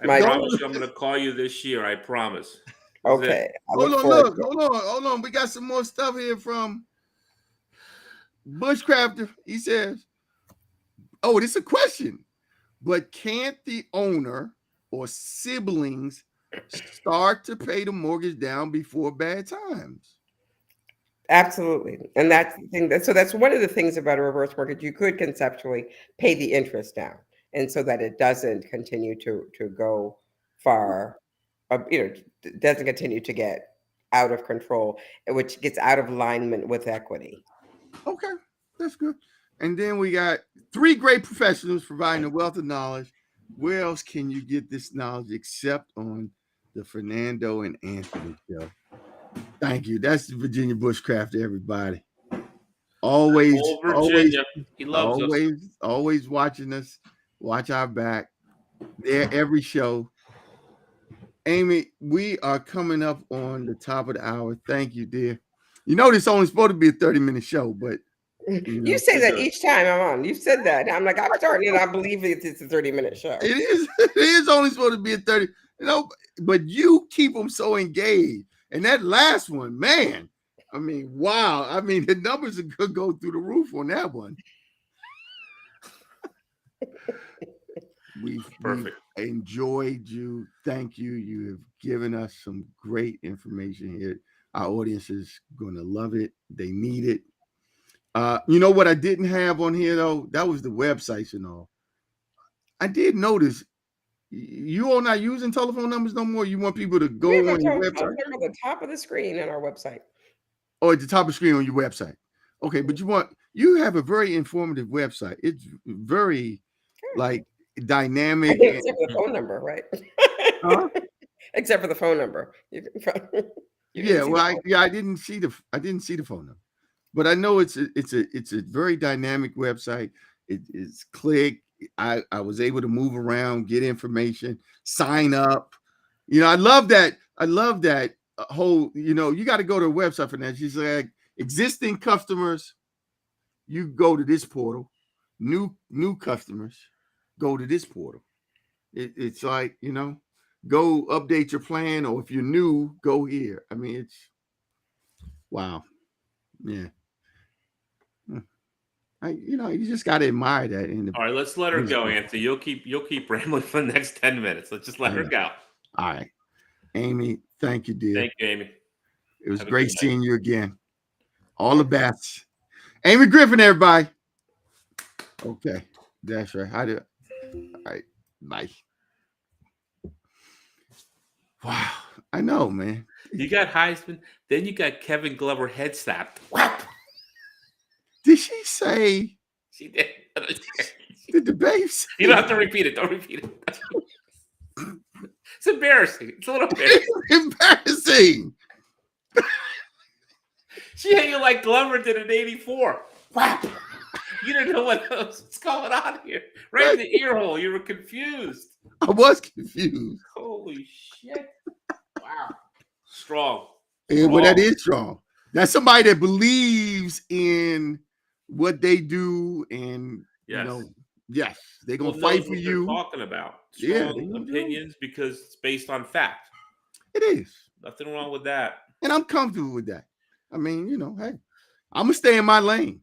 I promise you I'm going to call you this year. I promise. Okay. Hold on. We got some more stuff here from Bushcrafter. He says, oh, this is a question. But can't the owner or siblings start to pay the mortgage down before bad times? Absolutely. And that's the thing. So that's one of the things about a reverse mortgage. You could conceptually pay the interest down. And so that it doesn't continue to go far, doesn't continue to get out of control, which gets out of alignment with equity. Okay, that's good. And then we got 3 great professionals providing a wealth of knowledge. Where else can you get this knowledge except on the Fernando and Anthony show? Thank you. That's Virginia Bushcrafter, everybody. Always, Virginia. He loves us. Always watching us. Watch our back. There every show. Amy, we are coming up on the top of the hour. Thank you, dear. You know this only supposed to be a 30-minute show, but you say that each time I'm on. You said that. I'm like, I'm starting and I believe it's a 30-minute show. It is only supposed to be a 30, but you keep them so engaged. And that last one, man, I mean, wow. I mean, the numbers could go through the roof on that one. We've enjoyed you. Thank you. You have given us some great information here. Our audience is going to love it. They need it. You know what I didn't have on here, though? That was the websites and all. I did notice you all not using telephone numbers no more. You want people to go on your website? At the top of the screen on our website. Oh, at the top of the screen on your website. Okay, but you have a very informative website. It's very dynamic. Except for the phone number, right? Huh? Except for the phone number. I didn't see the phone number, but I know it's a very dynamic website. It's click. I was able to move around, get information, sign up. I love that. Whole, you got to go to a website for that. She's like, existing customers, you go to this portal. New customers, go to this portal. It's like, go update your plan, or if you're new, go here. I mean, it's wow. Yeah. You just got to admire that. All right, let's let her go, Anthony. You'll keep rambling for the next 10 minutes. Let's just let her go. All right. Amy, thank you, dear. Thank you, Amy. It was great seeing you again. All the best. Amy Griffin, everybody. Okay. That's right. All right. Bye. Wow. I know, man. You got Heisman, then you got Kevin Glover head slapped. Did she say? She did. Did the babe say? You don't have to repeat it. Don't repeat it. It's embarrassing. It's a little embarrassing. It's embarrassing. She hit you like Glover did in '84. Whap! You didn't know what's going on here. Right in the ear hole. You were confused. I was confused. Holy shit! Wow. Strong. And well, that is strong. That's somebody that believes in what they do, and Yes. yes, they're gonna fight for you. Talking about Strong opinions because it's based on fact. It is. Nothing wrong with that. And I'm comfortable with that. I mean, hey, I'm gonna stay in my lane.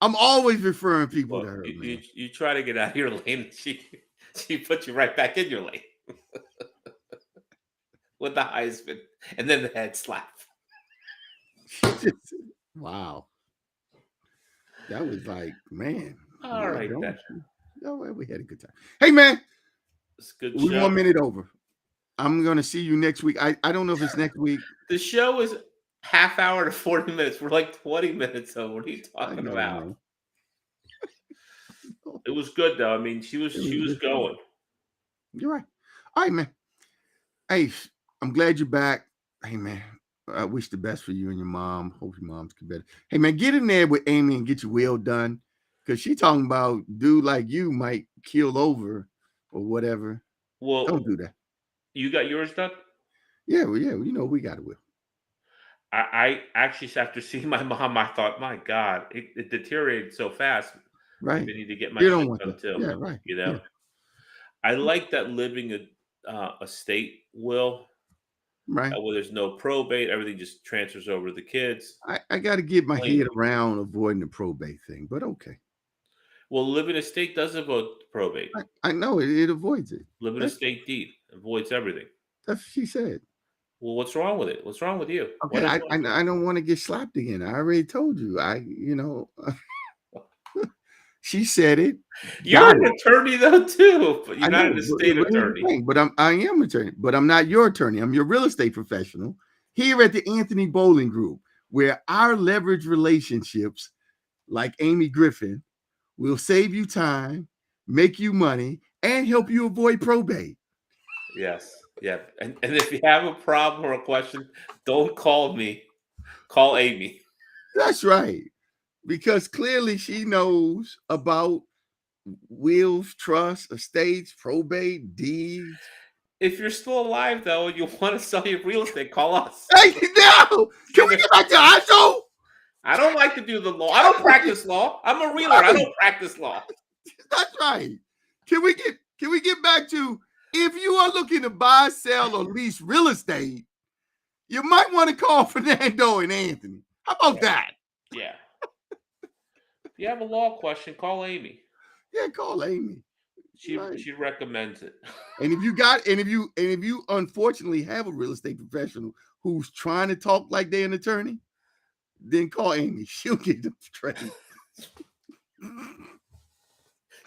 I'm always referring people to her. You try to get out of your lane, she puts you right back in your lane with the Heisman and then the head slap. Wow, that was like, man. All right, then. We had a good time. Hey, man, it's a good we show. 1 minute over. I'm gonna see you next week. I don't know if it's next week. The show is half hour to 40 minutes. We're like 20 minutes over. What are you talking about? Man. It was good though. I mean, she was going. You're right. All right, man. Hey, I'm glad you're back. Hey, man, I wish the best for you and your mom. Hope your mom's get better. Hey, man, get in there with Amy and get your will done, because she talking about dude like you might keel over or whatever. Well, don't do that. You got yours done? Yeah, well, yeah. We got a will. I actually, after seeing my mom, I thought, my God, it deteriorated so fast. Right. I need to get my shit done too. Yeah, right. Yeah. I like that living a state will. Right. Where there's no probate, everything just transfers over to the kids. I got to get my head around avoiding the probate thing, but okay. Well, living estate does avoid probate. I know it avoids it. Living estate deed avoids everything. That's what she said. Well, what's wrong with it? What's wrong with you? Okay, I don't want to get slapped again. I already told you. She said it. You're an attorney though too, but you're not an estate attorney. But I am an attorney, but I'm not your attorney. I'm your real estate professional here at the Anthony Bowling Group, where our leverage relationships, like Amy Griffin, will save you time, make you money, and help you avoid probate. Yes. Yeah. And if you have a problem or a question, don't call me. Call Amy. That's right. Because clearly she knows about wills, trusts, estates, probate, deeds. If you're still alive, though, and you want to sell your real estate, call us. Hey, no! Can we get back to our show? I don't like to do the law. I don't practice law. I'm a realtor. I don't practice law. That's right. Can we get back to, if you are looking to buy, sell, or lease real estate, you might want to call Fernando and Anthony. How about that? Yeah. If you have a law question, call Amy. Yeah, call Amy. She recommends it. And if you unfortunately have a real estate professional who's trying to talk like they're an attorney, then call Amy. She'll get them straight.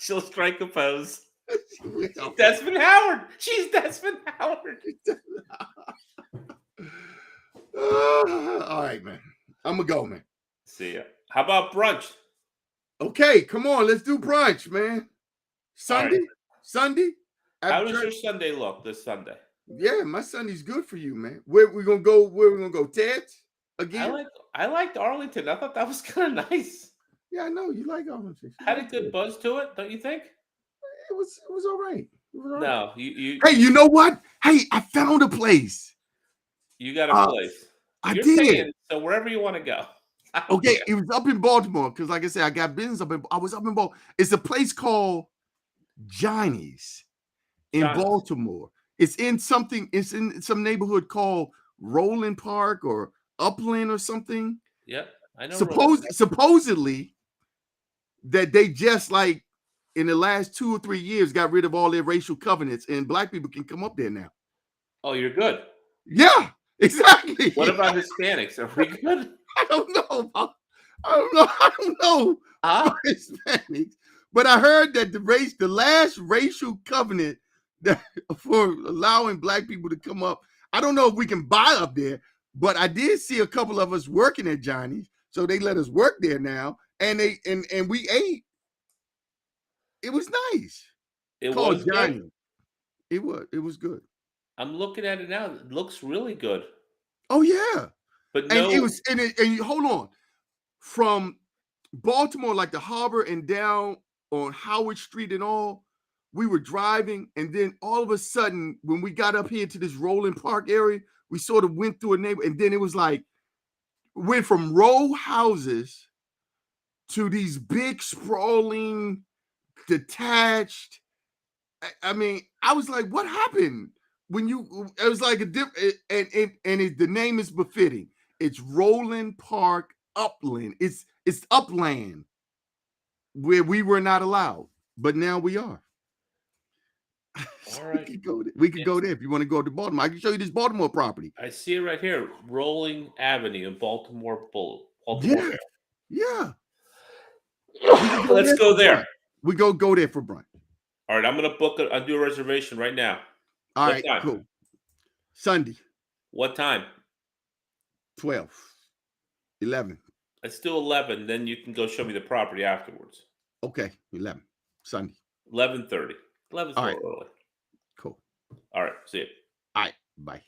She'll strike a pose. Desmond Howard. She's Desmond Howard. All right, man. I'm gonna go, man. See ya. How about brunch? Okay, come on. Let's do brunch, man. Sunday? Right. Sunday? How does your Sunday look this Sunday? Yeah, my Sunday's good for you, man. Where we gonna go? Ted's again? I liked Arlington. I thought that was kind of nice. Yeah, I know you like Arlington. Had a good buzz to it, don't you think? It was all right. No, you. Hey, you know what? Hey, I found a place. You got a place. I did. Paying, so wherever you want to go. Okay, it was up in Baltimore because, like I said, I got business I was up in Baltimore. It's a place called Johnny's in Baltimore. It's in some neighborhood called Roland Park or Upland or something. Yep, I know. Supposedly that they just like in the last 2 or 3 years got rid of all their racial covenants and black people can come up there now. Oh, you're good. Yeah, exactly. What about Hispanics? Are we good? I don't know. Hispanics. But I heard that the last racial covenant that for allowing black people to come up, I don't know if we can buy up there, but I did see a couple of us working at Johnny's, so they let us work there now, and we ate. It was nice. It was Johnny. It was good. I'm looking at it now. It looks really good. Oh yeah. But And no, it was, and hold on, from Baltimore, like the harbor and down on Howard Street and all, we were driving, and then all of a sudden, when we got up here to this Roland Park area, we sort of went through a neighbor, and then it was like, went from row houses to these big, sprawling, detached. I mean, I was like, what happened? When you, it was like a different, the name is befitting. It's Roland Park Upland. It's upland where we were not allowed, but now we are. So all right. we could go there if you want to go to Baltimore. I can show you this Baltimore property. I see it right here, Rolling Avenue in Baltimore Yeah, Maryland. yeah. Let's go there. We go there for brunch. All right, I'm gonna book it. I'll do a reservation right now. All What right, time? cool. Sunday, What time? 12, 11. Let's do 11. Then you can go show me the property afterwards. Okay, 11, Sunday. 11:30. 11's a All little early. Cool. All right, see you. All right, bye.